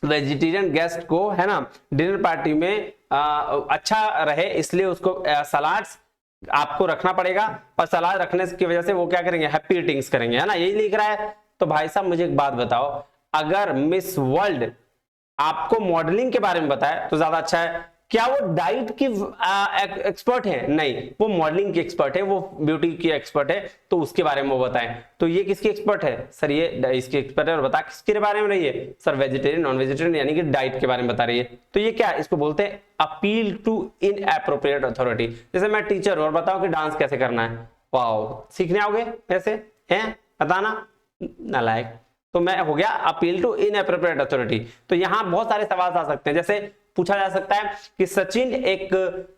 वेजिटेरियन गेस्ट को, है ना, डिनर पार्टी में अच्छा रहे, इसलिए उसको सलाड्स आपको रखना पड़ेगा, और सलाद रखने की वजह से वो क्या करेंगे? हैप्पी ईटिंग्स करेंगे, है ना, यही लिख रहा है। तो भाई साहब मुझे एक बात बताओ, अगर मिस वर्ल्ड आपको मॉडलिंग के बारे में बताए तो ज्यादा अच्छा है, क्या वो डाइट की एक्सपर्ट है? नहीं, वो मॉडलिंग की एक्सपर्ट है, वो ब्यूटी की एक्सपर्ट है, तो उसके बारे में वो बताएं। तो ये किसकी एक्सपर्ट है? सर ये इसकी एक्सपर्ट है, और बता किसके बारे में रही है? सर वेजिटेरियन नॉन वेजिटेरियन, यानी कि डाइट के बारे में बता रही है। तो ये क्या, इसको बोलते हैं अपील टू इनएप्रोप्रिएट अथॉरिटी। जैसे मैं टीचर हूं और बताओ कि डांस कैसे करना है, वाओ, सीखने आओगे ऐसे हैं? बताना, नालायक, तो मैं हो गया अपील टू इनएप्रोप्रिएट अथॉरिटी। तो यहां बहुत सारे सवाल आ सकते हैं, जैसे पूछा जा सकता है कि सचिन एक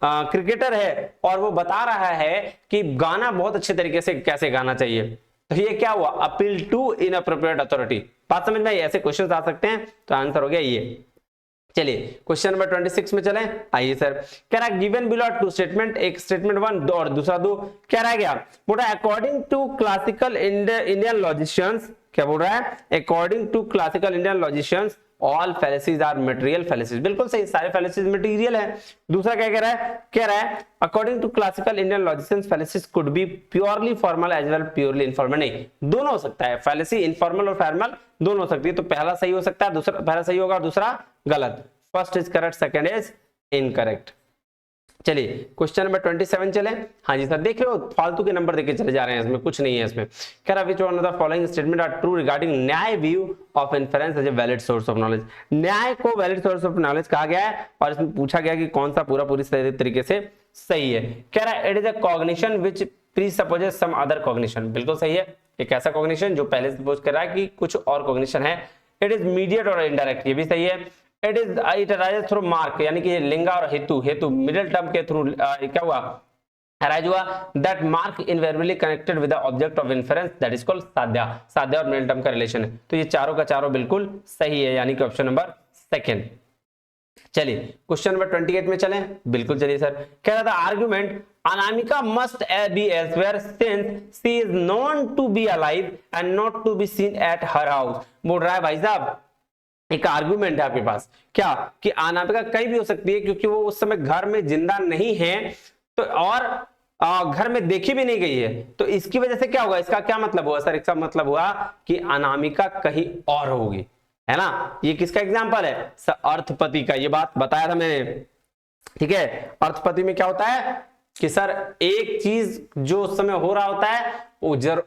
क्रिकेटर है और वो बता रहा है कि गाना बहुत अच्छे तरीके से कैसे गाना चाहिए, तो ये क्या हुआ, अपील टू इनएप्रोप्रिएट अथॉरिटी। बात समझ में आई? ऐसे क्वेश्चन आ सकते हैं, तो आंसर हो गया ये। चलिए क्वेश्चन नंबर 26 में चलें। आइए सर, कह रहा है गिवन बिलो टू स्टेटमेंट, एक स्टेटमेंट 1 और दूसरा 2, कह रहा है क्या, बोल रहा है according to classical Indian logicians, क्या बोल रहा है, according to classical Indian logicians all fallacies are material fallacies. बिल्कुल सही, सारे फैलेसीज मटेरियल है। दूसरा क्या कह रहा है, कह रहा है according to classical Indian logicians fallacies could be purely formal as well purely informal. नहीं, दोनों हो सकता है, फैलेसी इनफॉर्मल और फॉर्मल दोनों हो सकती है। तो पहला सही हो सकता है, दूसरा पहला सही होगा, दूसरा गलत। First is correct, second is incorrect. चलिए क्वेश्चन नंबर 27 चले। हाँ जी सर, देख रहे हो फालतू के नंबर देके चले जा रहे हैं, इसमें कुछ नहीं है। इसमें कह रहा which one of the following statement are true regarding Nyaya view of inference as a valid source of knowledge. Nyaya को वैलिड सोर्स ऑफ नॉलेज कहा गया है और इसमें पूछा गया कि कौन सा पूरी तरीके से सही है। कह रहा है it is a cognition which presupposes some other cognition. बिल्कुल सही है, एक ऐसा कॉग्निशन जो पहले सपोज कर रहा है कि कुछ और कॉग्निशन है। इट इज मीडिएट और इनडायरेक्ट, ये भी सही है। इट अराइजेस थ्रू मार्क, यानी कि लिंगा और हेतु मिडिल टर्म के थ्रू क्या हुआ, अराइज हुआ। That mark invariably connected with the object of inference, that is called साध्या। साध्या और मिडिल टर्म का रिलेशन है। तो ये चारों का चारों बिल्कुल सही है, यानी कि ऑप्शन नंबर सेकंड। चलिए क्वेश्चन नंबर 28 में चलें। बिल्कुल चलिए सर, कह रहा था argument Anamika must be elsewhere since she is known to be alive and not to be seen at her house. बोल रहा है भाई साहब, एक आर्गुमेंट है आपके पास क्या, कि अनामिका कहीं भी हो सकती है क्योंकि वो उस समय घर में जिंदा नहीं है, तो और घर में देखी भी नहीं गई है, तो इसकी वजह से क्या होगा, इसका क्या मतलब हुआ सर, इसका मतलब हुआ कि अनामिका कहीं और होगी, है ना। ये किसका एग्जाम्पल है सर, अर्थपति का। ये बात बताया था मैंने, ठीक है। अर्थपति में क्या होता है कि सर एक चीज जो उस समय हो रहा होता है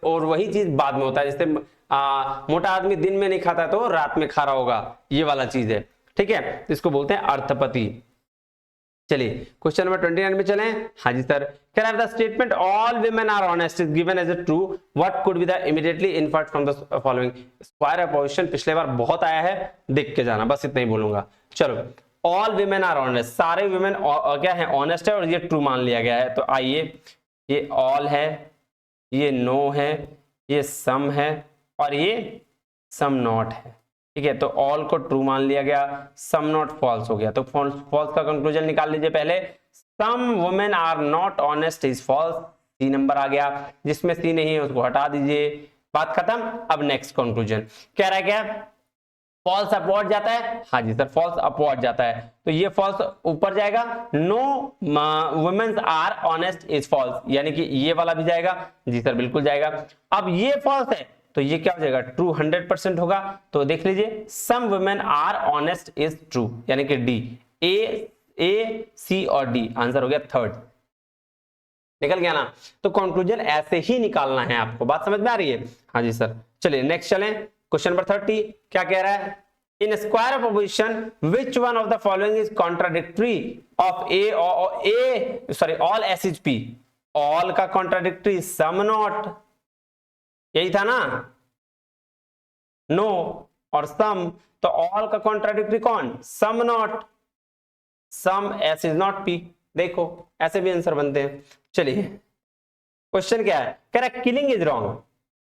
और वही चीज बाद में होता है। जैसे मोटा आदमी दिन में नहीं खाता तो रात में खा रहा होगा, ये वाला चीज है, ठीक है। इसको बोलते हैं अर्थपति। चलिए क्वेश्चन नंबर 29 में चलें। हाँ जी सर, कह रहा है the statement all women are honest is given as a true, what could be the immediately inferred from the following. Square opposition पिछले बार बहुत आया है, देख के जाना, बस इतना ही बोलूंगा। चलो, ऑल वुमेन आर ऑनेस्ट, सारे वुमेन क्या है, ऑनेस्ट है और ये ट्रू मान लिया गया है। तो आइए, ये ऑल है, ये नो है, ये सम है और ये सम नॉट है, ठीक है। तो ऑल को ट्रू मान लिया गया, सम नॉट फॉल्स हो गया। तो फॉल्स का कंक्लूजन निकाल लीजिए पहले। Some women are not honest is false, C number आ गया। जिसमें सी नहीं है उसको हटा दीजिए, बात खत्म। अब नेक्स्ट कंक्लूजन कह रहा है क्या, फॉल्स अपवर्ड जाता है। हाँ जी सर, फॉल्स अपवर्ड जाता है, तो ये फॉल्स ऊपर जाएगा। No womens are honest is false, यानी कि ये वाला भी जाएगा। जी सर बिल्कुल जाएगा। अब ये फॉल्स है तो ये क्या हो जाएगा, ट्रू 100% होगा। तो देख लीजिए, some women are honest is true, यानी कि डी, ए सी और डी, आंसर हो गया थर्ड। निकल गया ना। तो कंक्लूजन ऐसे ही निकालना है आपको, बात समझ में आ रही है। हाँ जी सर, चलिए नेक्स्ट चलें। क्वेश्चन नंबर 30 क्या कह रहा है, in square of opposition which one of the following is contradictory of all S is P. All का कॉन्ट्राडिक्टरी सम नॉट, यही था ना, नो और सम। तो ऑल का कॉन्ट्राडिक्टरी कौन, some not, some S is not P. देखो ऐसे भी आंसर बनते हैं। चलिए क्वेश्चन क्या है, कह रहा है किलिंग इज रॉन्ग,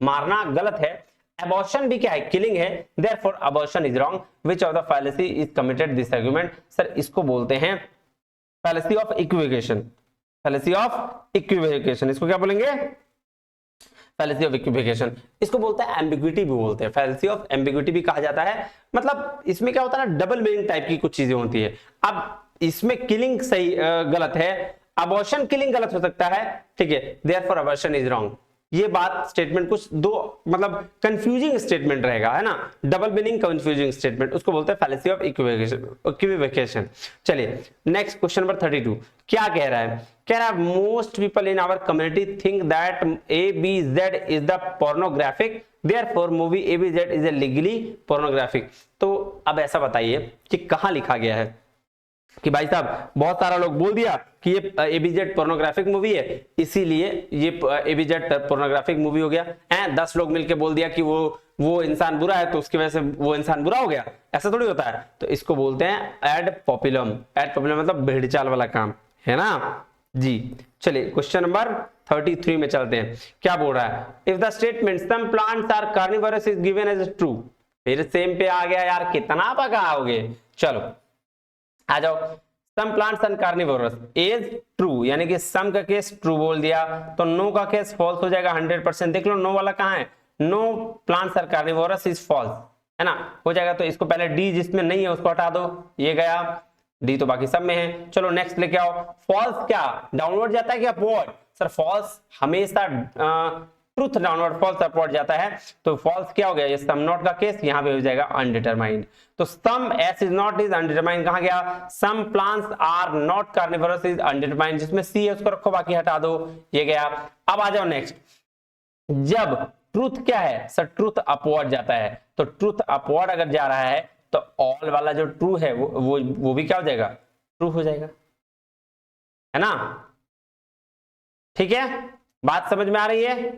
मारना गलत है। अबॉर्शन भी क्या है, किलिंग है, therefore abortion is wrong. Which of the fallacy is committed this argument. Sir इसको बोलते हैं फैलेसी ऑफ इक्विवोकेशन। फैलेसी ऑफ इक्विवोकेशन, इसको क्या बोलेंगे, फैलेसी ऑफ इक्विवोकेशन। इसको बोलते हैं एम्बिग्विटी भी बोलते हैं, फैलेसी ऑफ एम्बिग्विटी भी कहा जाता है। मतलब इसमें क्या होता है ना, डबल मीनिंग टाइप की कुछ चीजें होती है। अब इसमें किलिंग सही गलत है, अबॉर्शन किलिंग गलत हो सकता है, ठीक है, देयरफॉर अबॉर्शन इज रॉन्ग। ये बात स्टेटमेंट कुछ दो मतलब कंफ्यूजिंग स्टेटमेंट रहेगा, है ना, डबल मीनिंग कंफ्यूजिंग स्टेटमेंट, उसको बोलते हैं फैलेसी ऑफ इक्विवोकेशन। चलिए नेक्स्ट क्वेश्चन नंबर 32 क्या कह रहा है, कह रहा है most people in our community think that ABZ is the pornographic, therefore movie ABZ is a legally pornographic. तो अब ऐसा बताइए कि कहां लिखा गया है, कि भाई साहब बहुत सारा लोग बोल दिया कि ये एबीजेड पोर्नोग्राफिक मूवी है, इसीलिए ये एबीजेड पोर्नोग्राफिक मूवी हो गया। 10 लोग मिलके बोल दिया कि वो इंसान बुरा है तो उसकी वजह से वो इंसान बुरा हो गया, ऐसा थोड़ी होता है। तो इसको बोलते हैं एड पॉपुलम। एड पॉपुलम मतलब भेड़चाल वाला काम है ना जी। चलिए क्वेश्चन नंबर 33 में चलते हैं। क्या बोल रहा है, if the statement some plants are carnivorous is given as true. फिर सेम पे आ गया यार, कितना पकाओगे। चलो आ जाओ, some plants are carnivorous is true, यानी कि सम का केस ट्रू बोल दिया तो नो का केस फॉल्स हो जाएगा 100%। देख लो नो वाला कहां है, no plants are carnivorous is false, है ना, हो जाएगा। तो इसको पहले डी जिसमें नहीं है उसको हटा दो, ये गया डी तो बाकी सब में है। चलो नेक्स्ट लेके आओ, फॉल्स क्या डाउनवर्ड जाता है क्या अपवर्ड? सर फॉल्स हमेशा ट्रूथ डाउनवर्ड, फॉल्स अपवर्ड जाता है। तो फॉल्स क्या हो गया, ये सम नॉट का केस यहाँ पे हो जाएगा अनडिटरमाइंड। तो some S is not is undetermined कहां गया, some plants are not carnivorous is undetermined, जिसमें सी है उसको रखो बाकी हटा दो, ये गया। अब आ जाओ नेक्स्ट, जब ट्रूथ क्या है सर, ट्रूथ अपवर्ड जाता है। तो ट्रूथ अपवर्ड अगर जा रहा है तो ऑल वाला जो ट्रू है वो भी क्या हो जाएगा, ट्रू हो जाएगा, है ना। ठीक है, बात समझ में आ रही है।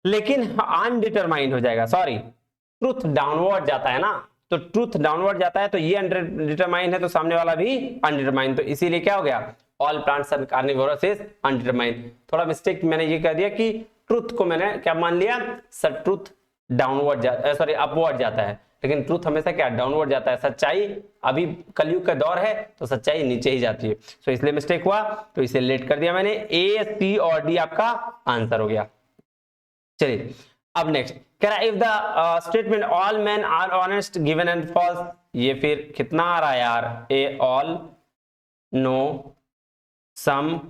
लेकिन अनडिटरमाइंड हो जाएगा, सॉरी ट्रूथ डाउनवर्ड जाता है ना, तो ट्रूथ डाउनवर्ड जाता है तो ये अनडिटरमाइंड है तो सामने वाला भी अनडिटरमाइंड, तो इसीलिए क्या हो गया, all plants are carnivorous is undetermined. थोड़ा मिस्टेक मैंने ये कह दिया कि ट्रूथ को मैंने क्या मान लिया सर, ट्रूथ डाउनवर्ड जाता, सॉरी अपवर्ड जाता है, लेकिन ट्रूथ हमेशा क्या डाउनवर्ड जाता है। सच्चाई अभी कलयुग का दौर है तो सच्चाई नीचे ही जाती है, सो इसलिए मिस्टेक हुआ तो इसे लेट कर दिया मैंने। ए सी और डी आपका आंसर हो गया। चलिए अब नेक्स्ट कह रहा है, if the statement all man are honest given and false, ये फिर कितना आ रहा है यार, A all, no, some,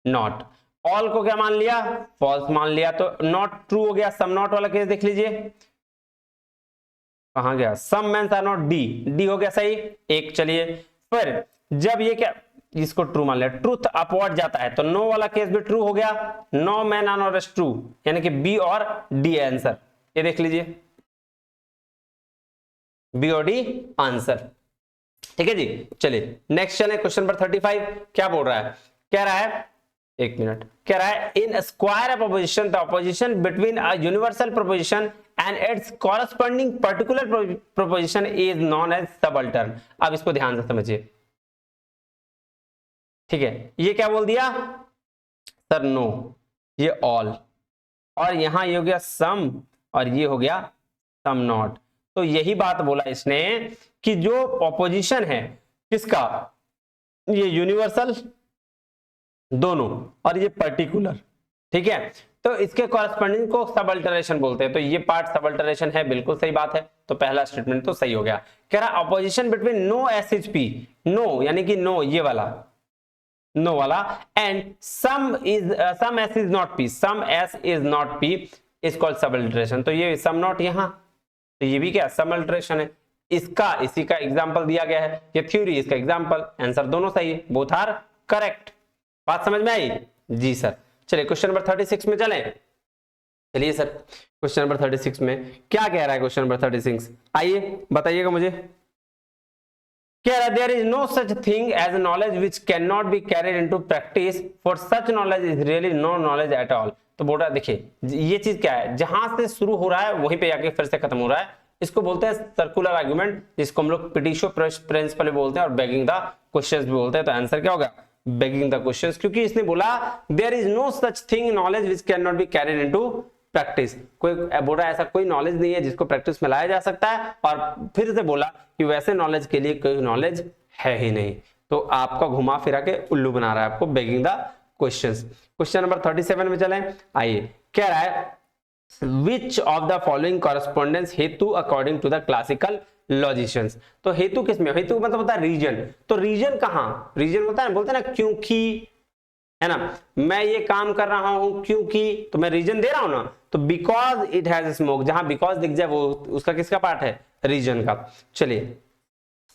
not. All को क्या मान लिया, फॉल्स मान लिया, तो नॉट ट्रू हो गया। सम नॉट वाला केस देख लीजिए कहां गया, some mens are not, D, D हो गया सही एक। चलिए फिर जब ये क्या, इसको ट्रू मान लिया, ट्रूथ अपवर्ड जाता है तो नो वाला केस भी ट्रू हो गया, no man are not true, यानी कि बी और डी आंसर, ये देख लीजिए बी और डी आंसर। ठीक है जी। चलिए नेक्स्ट चले क्वेश्चन नंबर 35। क्या बोल रहा है, कह रहा है, एक मिनट, कह रहा है in square a proposition the opposition between a universal proposition and its corresponding particular proposition is known as subaltern. अब इसको ध्यान से समझिए, ठीक है, ये क्या बोल दिया सर, नो, ये ऑल, और यहां ये हो गया सम और ये हो गया सम नॉट। तो यही बात बोला इसने कि जो ऑपोजिशन है किसका, ये यूनिवर्सल दोनों और ये पर्टिकुलर, ठीक है, तो इसके कॉरस्पॉन्डिंग को सबअल्टरेशन बोलते हैं। तो ये पार्ट सबअल्टरेशन है, बिल्कुल सही बात है, तो पहला स्टेटमेंट तो सही हो गया। कह रहा opposition between no S is P, no यानी कि नो ये वाला, नो वाला, and some S is not P, some S is not P is called subalternation. तो ये सम नॉट यहां, तो ये भी क्या सबअल्टरेशन है। इसका इसी का एग्जांपल दिया गया है, ये थ्योरी इसका एग्जांपल, आंसर दोनों सही है, बोथ आर करेक्ट। बात समझ में आई जी सर। चलिए क्वेश्चन नंबर 36 में चलें। चलिए सर क्वेश्चन नंबर 36 में क्या कह रहा है, क्वेश्चन नंबर 36 आइए बताइएगा मुझे। कह रहा है there is no such thing as knowledge which can not be carried into practice, for such knowledge is really no knowledge at all. तो बोल रहा है देखिए ये चीज क्या है, जहां से शुरू हो रहा है वहीं पे आके फिर से खत्म हो रहा है, इसको बोलते हैं सर्कुलर आर्गुमेंट, जिसको हम लोग पिटिशो प्रिंसिपल बोलते हैं और बेगिंग द क्वेश्चंस भी बोलते हैं। तो आंसर क्या होगा, बेगिंग द क्वेश्चंस, क्योंकि इसने बोला there is no such thing knowledge which can not be carried into practice, कोई बोल रहा है ऐसा कोई नॉलेज नहीं है जिसको प्रैक्टिस में लाया जा सकता है, और फिर से बोला कि वैसे नॉलेज के लिए कोई नॉलेज है ही नहीं। तो आपका घुमा फिरा के उल्लू बना रहा है आपको, begging the questions. Question number 37 में चलें। आइए कह रहा है which of the following correspondence हेतु according to the classical logicians। तो हेतु किसमें, हेतु मतलब होता है रीजन, तो रीजन कहां, रीजन होता है बोलते हैं ना क्योंकि, है ना, मैं ये काम कर रहा हूं क्योंकि, तो मैं रीजन दे रहा हूं ना, तो बिकॉज इट हैज स्मोक, जहां बिकॉज दिख जाए वो उसका किसका पार्ट है, रीजन का। चलिए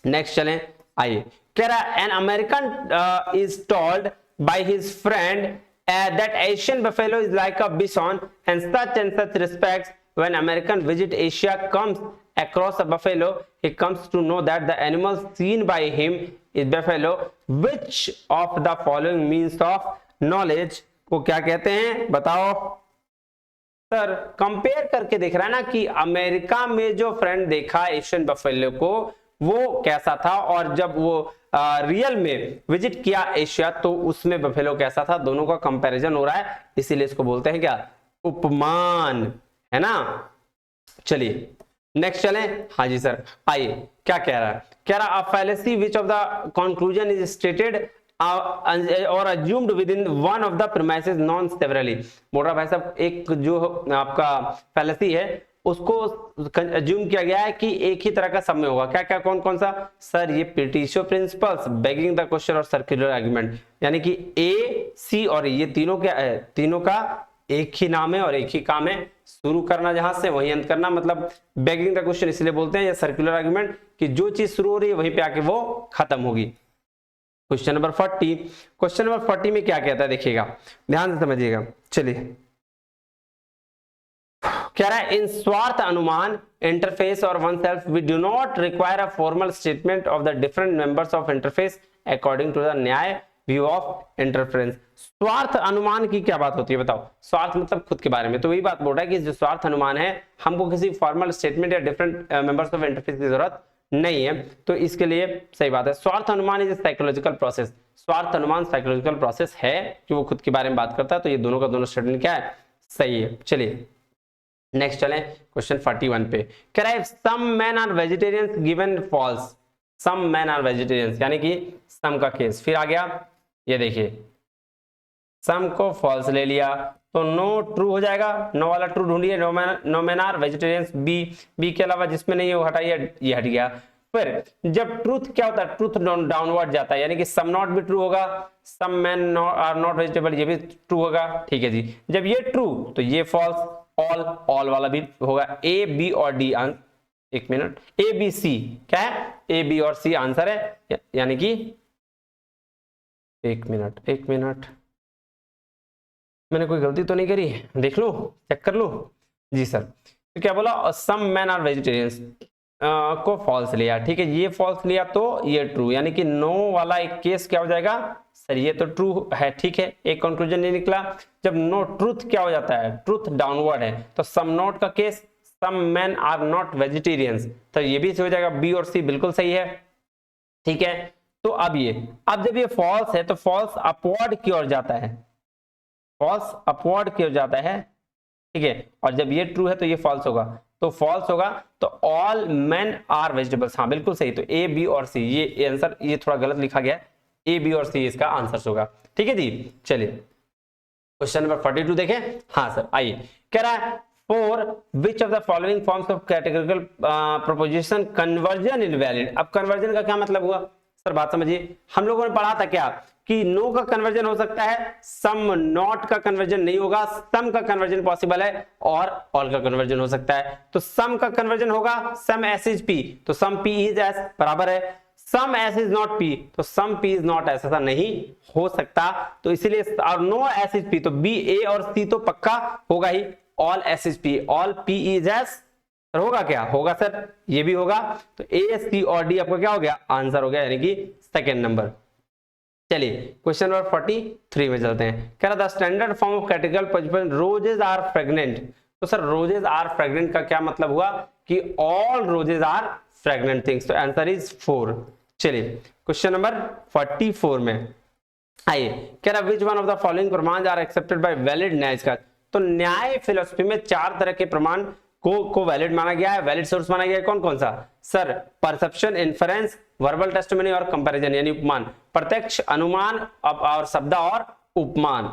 नेक्स्ट चलें। आइए कह रहा है an American is told by his friend that Asian buffalo is like a bison and such respects when American visit Asia comes across a buffalo, he comes to know that the animal seen by him is buffalo. Which of the following means of knowledge को क्या कहते हैं बताओ सर? कंपेयर करके देख रहा है ना कि अमेरिका में जो फ्रेंड देखा एशियन बफेलो को वो कैसा था, और जब वो रियल में विजिट किया एशिया तो उसमें बफेलो कैसा था, दोनों का कंपैरिजन हो रहा है, इसीलिए इसको बोलते हैं क्या? उपमान, है ना। चलिए नेक्स्ट चलें। हाँ जी सर, आइए क्या कह रहा है? कह रहा a fallacy which of the conclusion is stated or assumed within one of the premises non severally. बोल रहा भाई साहब एक जो आपका फैलेसी है उसको अज्यूम किया गया है कि एक ही तरह का सब में होगा। क्या क्या कौन कौन सा सर? ये पेटिशो प्रिंसिपल्स, बेगिंग द क्वेश्चन और सर्कुलर आर्गुमेंट, यानी कि ए सी और ये तीनों का एक ही नाम है और एक ही काम है, शुरू करना जहां से वहीं अंत करना, मतलब बेगिंग द क्वेश्चन इसलिए बोलते हैं, या सर्कुलर आर्गुमेंट कि जो चीज शुरू हो रही है वहीं पे आके वो खत्म होगी। क्वेश्चन नंबर 40, क्वेश्चन नंबर 40 में क्या कहता है देखिएगा, ध्यान से समझिएगा। चलिए कह रहा है इन स्वार्थ अनुमान इंटरफेस और one self we do not require a formal statement of the different members of interface according to the Nyaya view of interference. स्वार्थ अनुमान की क्या बात होती है बताओ? स्वार्थ मतलब खुद के बारे में, तो वही बात बोल रहा है कि जो स्वार्थ अनुमान है हमको किसी फॉर्मल स्टेटमेंट या डिफरेंट मेंबर्स ऑफ इंटरफेस की जरूरत नहीं है, तो इसके लिए सही बात है। स्वार्थ अनुमान इज साइकोलॉजिकल प्रोसेस, स्वार्थ अनुमान साइकोलॉजिकल प्रोसेस है कि वो खुद के बारे में बात करता है, तो ये दोनों का दोनों स्टेटमेंट क्या है? सही है। चलिए नेक्स्ट चलें क्वेश्चन 41 पे। कह रहा है some man are vegetarians given false, some man are vegetarians यानी कि सम का केस, फिर आ गया ये देखिए सम को फॉल्स ले लिया तो नो ट्रू हो जाएगा, नो वाला ट्रू ढूंढिए, no man are vegetarians, B के अलावा जिसमें नहीं है वो हटाइए, ये हट गया। फिर जब ट्रूथ क्या होता है? ट्रूथ डाउनवर्ड जाता है, यानी कि सम नॉट भी ट्रू होगा, सम मैन आर नॉट वेजिटेबल ये भी ट्रू होगा, ठीक है जी। जब ये ट्रू तो ये फॉल्स, ऑल वाला भी होगा, ए बी और डी, एक मिनट, ए बी सी क्या है? ए बी और सी आंसर है, यानी कि एक मिनट मैंने कोई गलती तो नहीं करी? देख लो, चेक कर लो जी सर। तो क्या बोला? सम मैन आर वेजिटेरियंस को फॉल्स लिया, ठीक है, ये फॉल्स लिया तो ये ट्रू, यानी कि नो वाला एक केस क्या हो जाएगा सर? ये तो ट्रू है, ठीक है, एक कंक्लूजन नहीं निकला। जब नो ट्रूथ क्या हो जाता है? ट्रूथ डाउनवर्ड है, तो सम नॉट का case some man are not vegetarians, तो ये भी हो जाएगा, बी और सी बिल्कुल सही है, ठीक है। तो अब जब ये फॉल्स है तो फॉल्स अपवर्ड की ओर जाता है, फॉल्स अपवर्ड की ओर जाता है, ठीक है, और जब ये ट्रू है तो ये फॉल्स होगा, तो फॉल्स होगा, तो ऑल मेन आर वेजिटेबल्स, हाँ बिल्कुल सही। तो ए बी और सी ये आंसर, ये थोड़ा गलत लिखा गया है, ए बी और सी इसका आंसर होगा, ठीक है जी। चलिए क्वेश्चन नंबर 42 देखें। हाँ सर आइए, कह रहा है for which of the following forms of categorical proposition conversion invalid. अब कन्वर्जन का क्या मतलब हुआ सर? बात समझिए, हम लोगों ने पढ़ा था क्या कि नो का कन्वर्जन हो सकता है, सम नॉट का कन्वर्जन नहीं होगा, सम का कन्वर्जन पॉसिबल है और ऑल का कन्वर्जन हो सकता है। तो सम का कन्वर्जन होगा सम एस इज पी, तो सम पी इज एस बराबर है, some S is not P, तो some P is not S, ऐसा नहीं हो सकता, तो इसीलिए और नो एस इज पी, तो बी ए और सी तो पक्का होगा ही, all S is P, all P is S होगा, क्या होगा सर? ये भी होगा, तो ए सी और डी आपका क्या हो गया? आंसर हो गया, यानी कि सेकेंड नंबर। चलिए क्वेश्चन नंबर 43 में चलते हैं। कह रहा था standard form of categorical position roses are fragrant, तो सर रोजेज आर फ्रेग्नेंट का क्या मतलब हुआ कि ऑल रोजेज आर फ्रेग्नेंट थिंग्स, तो आंसर इज 4। चलिए क्वेश्चन नंबर 44 में आइए, कह रहा which one of the following प्रमाण आर एक्सेप्टेड बाय वैलिड न्याय का। तो न्याय फिलोसफी में 4 तरह के प्रमाण को वैलिड माना गया है, वैलिड सोर्स माना गया है। कौन कौन सा sir? Perception, inference, verbal testimony और कंपैरिजन, यानी उपमान, प्रत्यक्ष, अनुमान और शब्द और उपमान,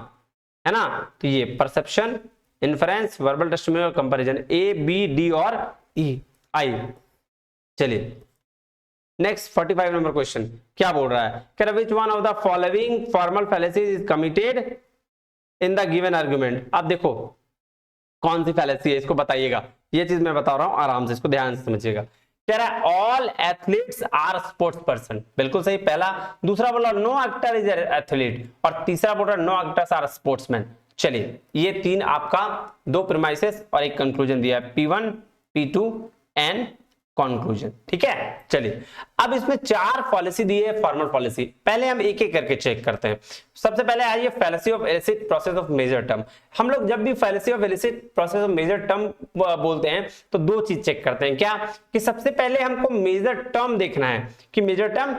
है ना। तो ये परसेप्शन, इन्फरेंस, वर्बल टेस्टिमनी और कंपैरिजन, ए बी डी और ई। आई चलिए नेक्स्ट 45 नंबर क्वेश्चन क्या बोल रहा है? कह रहा which one of the following formal फैलेसीज is committed in the given argument. अब देखो कौन सी फैलेसी है इसको बताइएगा, ये चीज मैं बता रहा हूं, आराम से इसको ध्यान से समझिएगा। कह रहा है all athletes are sports person, बिल्कुल सही पहला। दूसरा बोला नो एक्टर इज एथलीट, और तीसरा बोल रहा नो एक्टर्स आर स्पोर्ट्समैन। चलिए ये 3 आपका 2 प्रीमाइसेस और एक कंक्लूजन दिया है, P1 P2 एंड कंक्लूजन। ठीक है, चलिए अब इसमें 4 पॉलिसी दी है, फॉर्मल पॉलिसी। पहले हम एक एक करके चेक करते हैं। सबसे पहले आइए fallacy of illicit process of major term. हम लोग जब भी fallacy of illicit process of major term बोलते हैं तो 2 चीज चेक करते हैं। क्या कि सबसे पहले हमको मेजर टर्म देखना है कि मेजर टर्म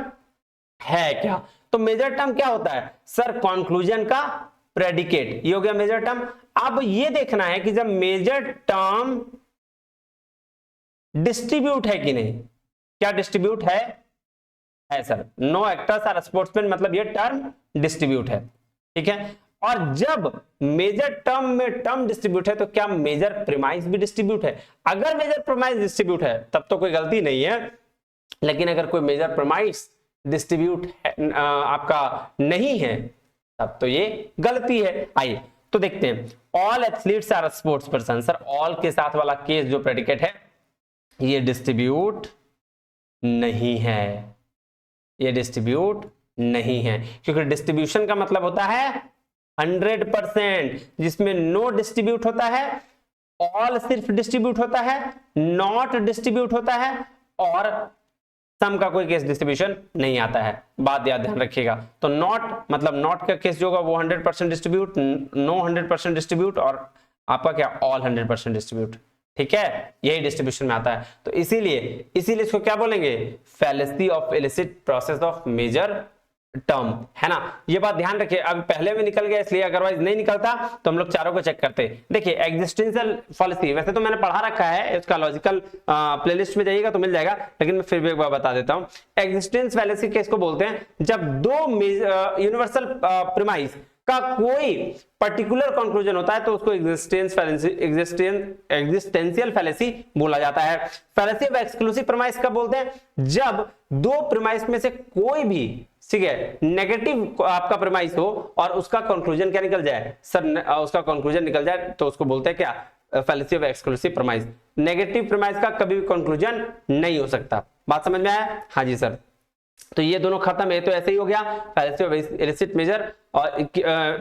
है क्या। तो मेजर टर्म क्या होता है सर, कंक्लूजन का प्रेडिकेट, ये हो गया मेजर टर्म। अब ये देखना है कि जब मेजर टर्म डिस्ट्रीब्यूट है कि नहीं। क्या डिस्ट्रीब्यूट है sir, no actors are sportsman, मतलब ये टर्म डिस्ट्रीब्यूट है। ठीक है, और जब मेजर टर्म में टर्म डिस्ट्रीब्यूट है तो क्या मेजर प्रीमाइस भी डिस्ट्रीब्यूट है। अगर मेजर प्रीमाइस डिस्ट्रीब्यूट है तब तो कोई गलती नहीं है, लेकिन अगर कोई मेजर प्रीमाइस डिस्ट्रीब्यूट आपका नहीं है तब तो ये गलती है। आइए तो देखते हैं। All athletes are sports person, sir all के साथ वाला केस जो प्रेडिकेट है ये डिस्ट्रीब्यूट नहीं है, ये डिस्ट्रीब्यूट नहीं है, क्योंकि डिस्ट्रीब्यूशन का मतलब होता है 100%, जिसमें नो डिस्ट्रीब्यूट होता है, ऑल सिर्फ डिस्ट्रीब्यूट होता है, नॉट डिस्ट्रीब्यूट होता है, और सम का कोई केस डिस्ट्रीब्यूशन नहीं आता है। बात याद ध्यान रखिएगा। तो नॉट मतलब नॉट का केस जो होगा वो 100% डिस्ट्रीब्यूट, नो 100% डिस्ट्रीब्यूट, और आपका क्या ऑल 100% डिस्ट्रीब्यूट। ठीक है, यही डिस्ट्रीब्यूशन में आता है। तो इसीलिए इसको क्या बोलेंगे, fallacy of illicit process of major term, है ना। ये बात ध्यान रखिए। अब पहले में निकल गया इसलिए, अदरवाइज नहीं निकलता तो हम लोग चारों को चेक करते। देखिए एग्जिस्टेंशियल फॉलिसी वैसे तो मैंने पढ़ा रखा है, इसका लॉजिकल प्लेलिस्ट में जाइएगा तो मिल जाएगा, लेकिन मैं फिर भी एक बार बता देता हूं। एग्जिस्टेंस फैलेसी किसको बोलते हैं, जब 2 यूनिवर्सल प्रीमाइस का कोई पर्टिकुलर कंक्लूजन होता है तो उसको एग्जिस्टेंशियल फैलेसी बोला जाता है। फैलेसी ऑफ एक्सक्लूसिव प्रीमाइस कब बोलते हैं, जब 2 प्रीमाइस में से कोई भी, ठीक है, नेगेटिव आपका प्रीमाइस हो और उसका कंक्लूजन क्या निकल जाए सर, उसका कंक्लूजन निकल जाए तो उसको बोलते हैं क्या, fallacy of exclusive premise. Negative premise का कभी भी कंक्लूजन नहीं हो सकता। बात समझ में आया, हाँ जी सर। तो ये दोनों खत्म है, तो ऐसे ही हो गया फैलेसी ऑफ इलिसिट मेजर, और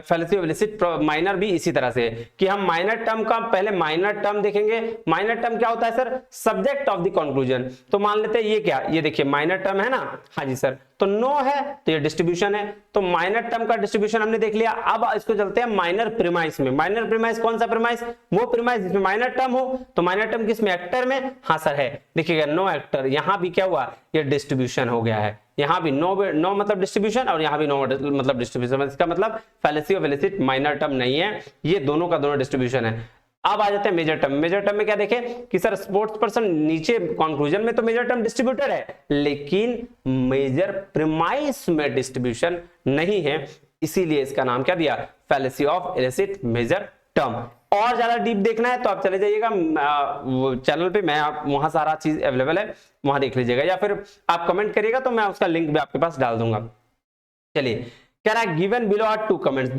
फैलेसी ऑफ इलिसिट माइनर भी इसी तरह से है कि हम माइनर टर्म का पहले माइनर टर्म देखेंगे। माइनर टर्म क्या होता है sir, subject of the conclusion. तो मान लेते हैं ये क्या, ये देखिए माइनर टर्म है ना, हाँ जी सर। तो नो है तो ये डिस्ट्रीब्यूशन है, तो माइनर टर्म का डिस्ट्रीब्यूशन हमने देख लिया। अब इसको चलते हैं माइनर प्रीमाइस में। माइनर प्रीमाइस कौन सा प्रीमाइस, वो प्रीमाइस जिसमें माइनर टर्म हो। तो माइनर टर्म किसमें, एक्टर में, हाँ सर है। देखिएगा नो एक्टर, यहां भी क्या हुआ, ये डिस्ट्रीब्यूशन हो गया है। यहां भी नो मतलब डिस्ट्रीब्यूशन, और यहां भी नो मतलब डिस्ट्रीब्यूशन। इसका मतलब fallacy of illicit minor term नहीं है, ये दोनों का दोनों डिस्ट्रीब्यूशन है। अब आ जाते हैं मेजर टर्म। मेजर टर्म में क्या देखें कि सर स्पोर्ट्स पर्सन नीचे कंक्लूजन में तो मेजर टर्म डिस्ट्रीब्यूटर है, लेकिन मेजर प्रीमाइस में डिस्ट्रीब्यूशन नहीं है, इसीलिए इसका नाम क्या दिया, fallacy of illicit major term. और ज्यादा डीप देखना है तो आप चले जाइएगा चैनल पे, मैं वहां सारा चीज अवेलेबल है, वहां देख लीजिएगा, या फिर आप कमेंट करिएगा तो मैं उसका लिंक भी आपके पास डाल दूंगा। चलिए कह रहा है given below are 2 comments,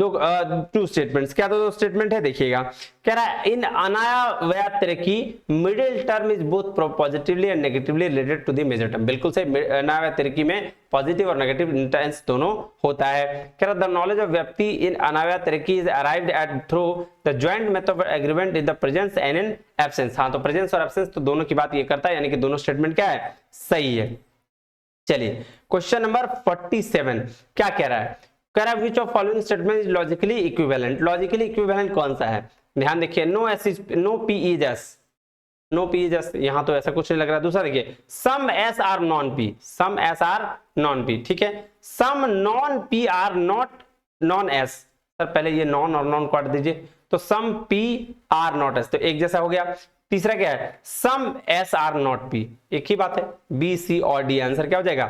2 statements. क्या 2 स्टेटमेंट है, देखिएगा। कह रहा है इन अनायावैतरिकी middle term is both positively and negatively related to the major term. बिल्कुल सही, अनायावैतरिकी में पॉजिटिव और नेगेटिव इंटेंस दोनों होता है। कह रहा द नॉलेज ऑफ व्यक्ति इन अनायावैतरिकी is arrived at through the joint method of agreement in the presence and in absence. हाँ, तो प्रेजेंस और एब्सेंस तो दोनों की बात ये करता है, यानी कि दोनों स्टेटमेंट क्या है, सही है। चलिए क्वेश्चन नंबर 47 क्या कह रहा है, कह रहा है which of following statement is logically equivalent. Logically equivalent कौन सा है, ध्यान देखिए। नो पी इज एस, यहां तो ऐसा कुछ नहीं लग रहा। दूसरा देखिए some S are non P, some S are non P, ठीक है। Some non P are not non S, sir पहले ये नॉन और नॉन काट दीजिए, तो some P are not S, तो एक जैसा हो गया। तीसरा क्या है, some S are not P, एक ही बात है, बी सी और डी, आंसर क्या हो जाएगा,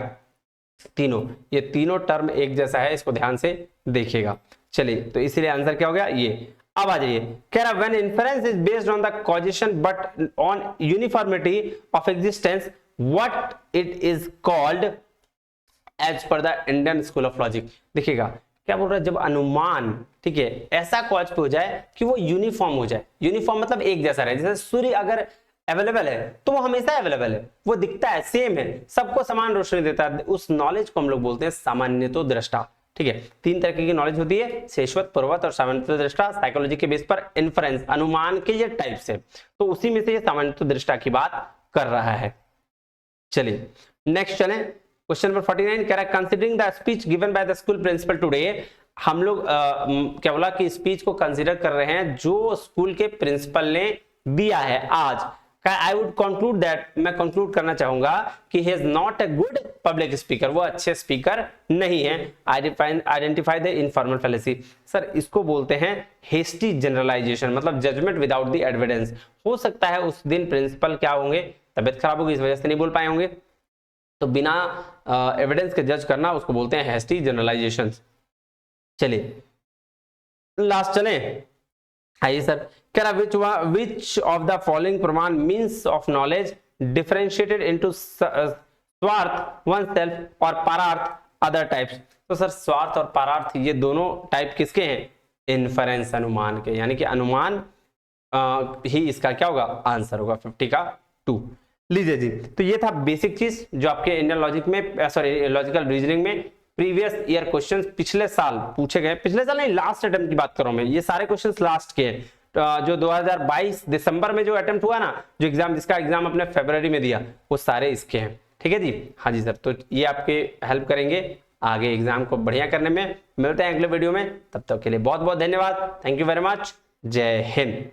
तीनों। ये तीनों टर्म एक जैसा है, इसको ध्यान से देखिएगा। चलिए तो इसीलिए आंसर क्या हो गया ये। अब आ जाइए, कह रहा when inference is based on the causation but on uniformity of existence what it is called as per the Indian school of logic. देखिएगा क्या बोल रहा है, जब अनुमान, ठीक है, ऐसा कॉज पे हो जाए कि वो यूनिफॉर्म हो जाए। यूनिफॉर्म मतलब एक जैसा रहे, जैसे सूर्य अगर अवेलेबल है तो वो हमेशा अवेलेबल है, वो दिखता है, सेम है, सबको समान रोशनी देता है, उस नॉलेज को हम लोग बोलते हैं सामान्यतो दृष्टा। ठीक है, 3 तरह की नॉलेज होती है, शेषवत, पूर्ववत और सामान्यतो दृष्टा। साइकोलॉजी के बेस पर इन्फरेंस, अनुमान के ये टाइप से, तो उसी में से ये सामान्यतो दृष्टा की बात कर रहा है। चलिए नेक्स्ट चलें, क्वेश्चन नंबर 49 कह रहा है considering the speech given by the school principal today. हम लोग क्या बोला कि स्पीच को कंसीडर कर रहे हैं जो स्कूल के प्रिंसिपल ने दिया है आज। आई वुड कंक्लूड दैट, मैं कंक्लूड करना चाहूंगा कि he is not a good public speaker, वो अच्छे स्पीकर नहीं है। Identify the informal fallacy, sir इसको बोलते हैं हेस्टी जनरलाइजेशन, मतलब जजमेंट विदाउट द एविडेंस। हो सकता है उस दिन प्रिंसिपल क्या होंगे, तबियत खराब होगी, इस वजह से नहीं बोल पाए होंगे, तो बिना एविडेंस के जज करना उसको बोलते हैं हेस्टी जनरलाइजेशन। चलिए लास्ट चले, आइए सर, कह रहा विच ऑफ द फॉलोइंग प्रमाण means of knowledge differentiated into स्वार्थ वन सेल्फ और पारार्थ अदर टाइप्स। तो सर स्वार्थ और पारार्थ ये दोनों टाइप किसके हैं, इन्फरेंस अनुमान के, यानी कि अनुमान ही इसका क्या होगा, आंसर होगा 50 का 2। लीजिए जी, तो ये था बेसिक चीज जो आपके इंडियन लॉजिक में, सॉरी लॉजिकल रीजनिंग में प्रीवियस ईयर क्वेश्चंस पिछले साल पूछे गए, पिछले साल नहीं लास्ट अटेम्प्ट की बात कर रहा हूं मैं, ये सारे क्वेश्चंस लास्ट के हैं। जो 2022 दिसंबर में जो अटेम्प्ट हुआ ना, जो एग्जाम, जिसका एग्जाम अपने फरवरी में दिया, वो सारे इसके हैं। ठीक है जी, हाँ जी सर, तो ये आपके हेल्प करेंगे आगे एग्जाम को बढ़िया करने में। मिलते हैं अगले वीडियो में, तब तक के लिए बहुत बहुत धन्यवाद, थैंक यू वेरी मच, जय हिंद।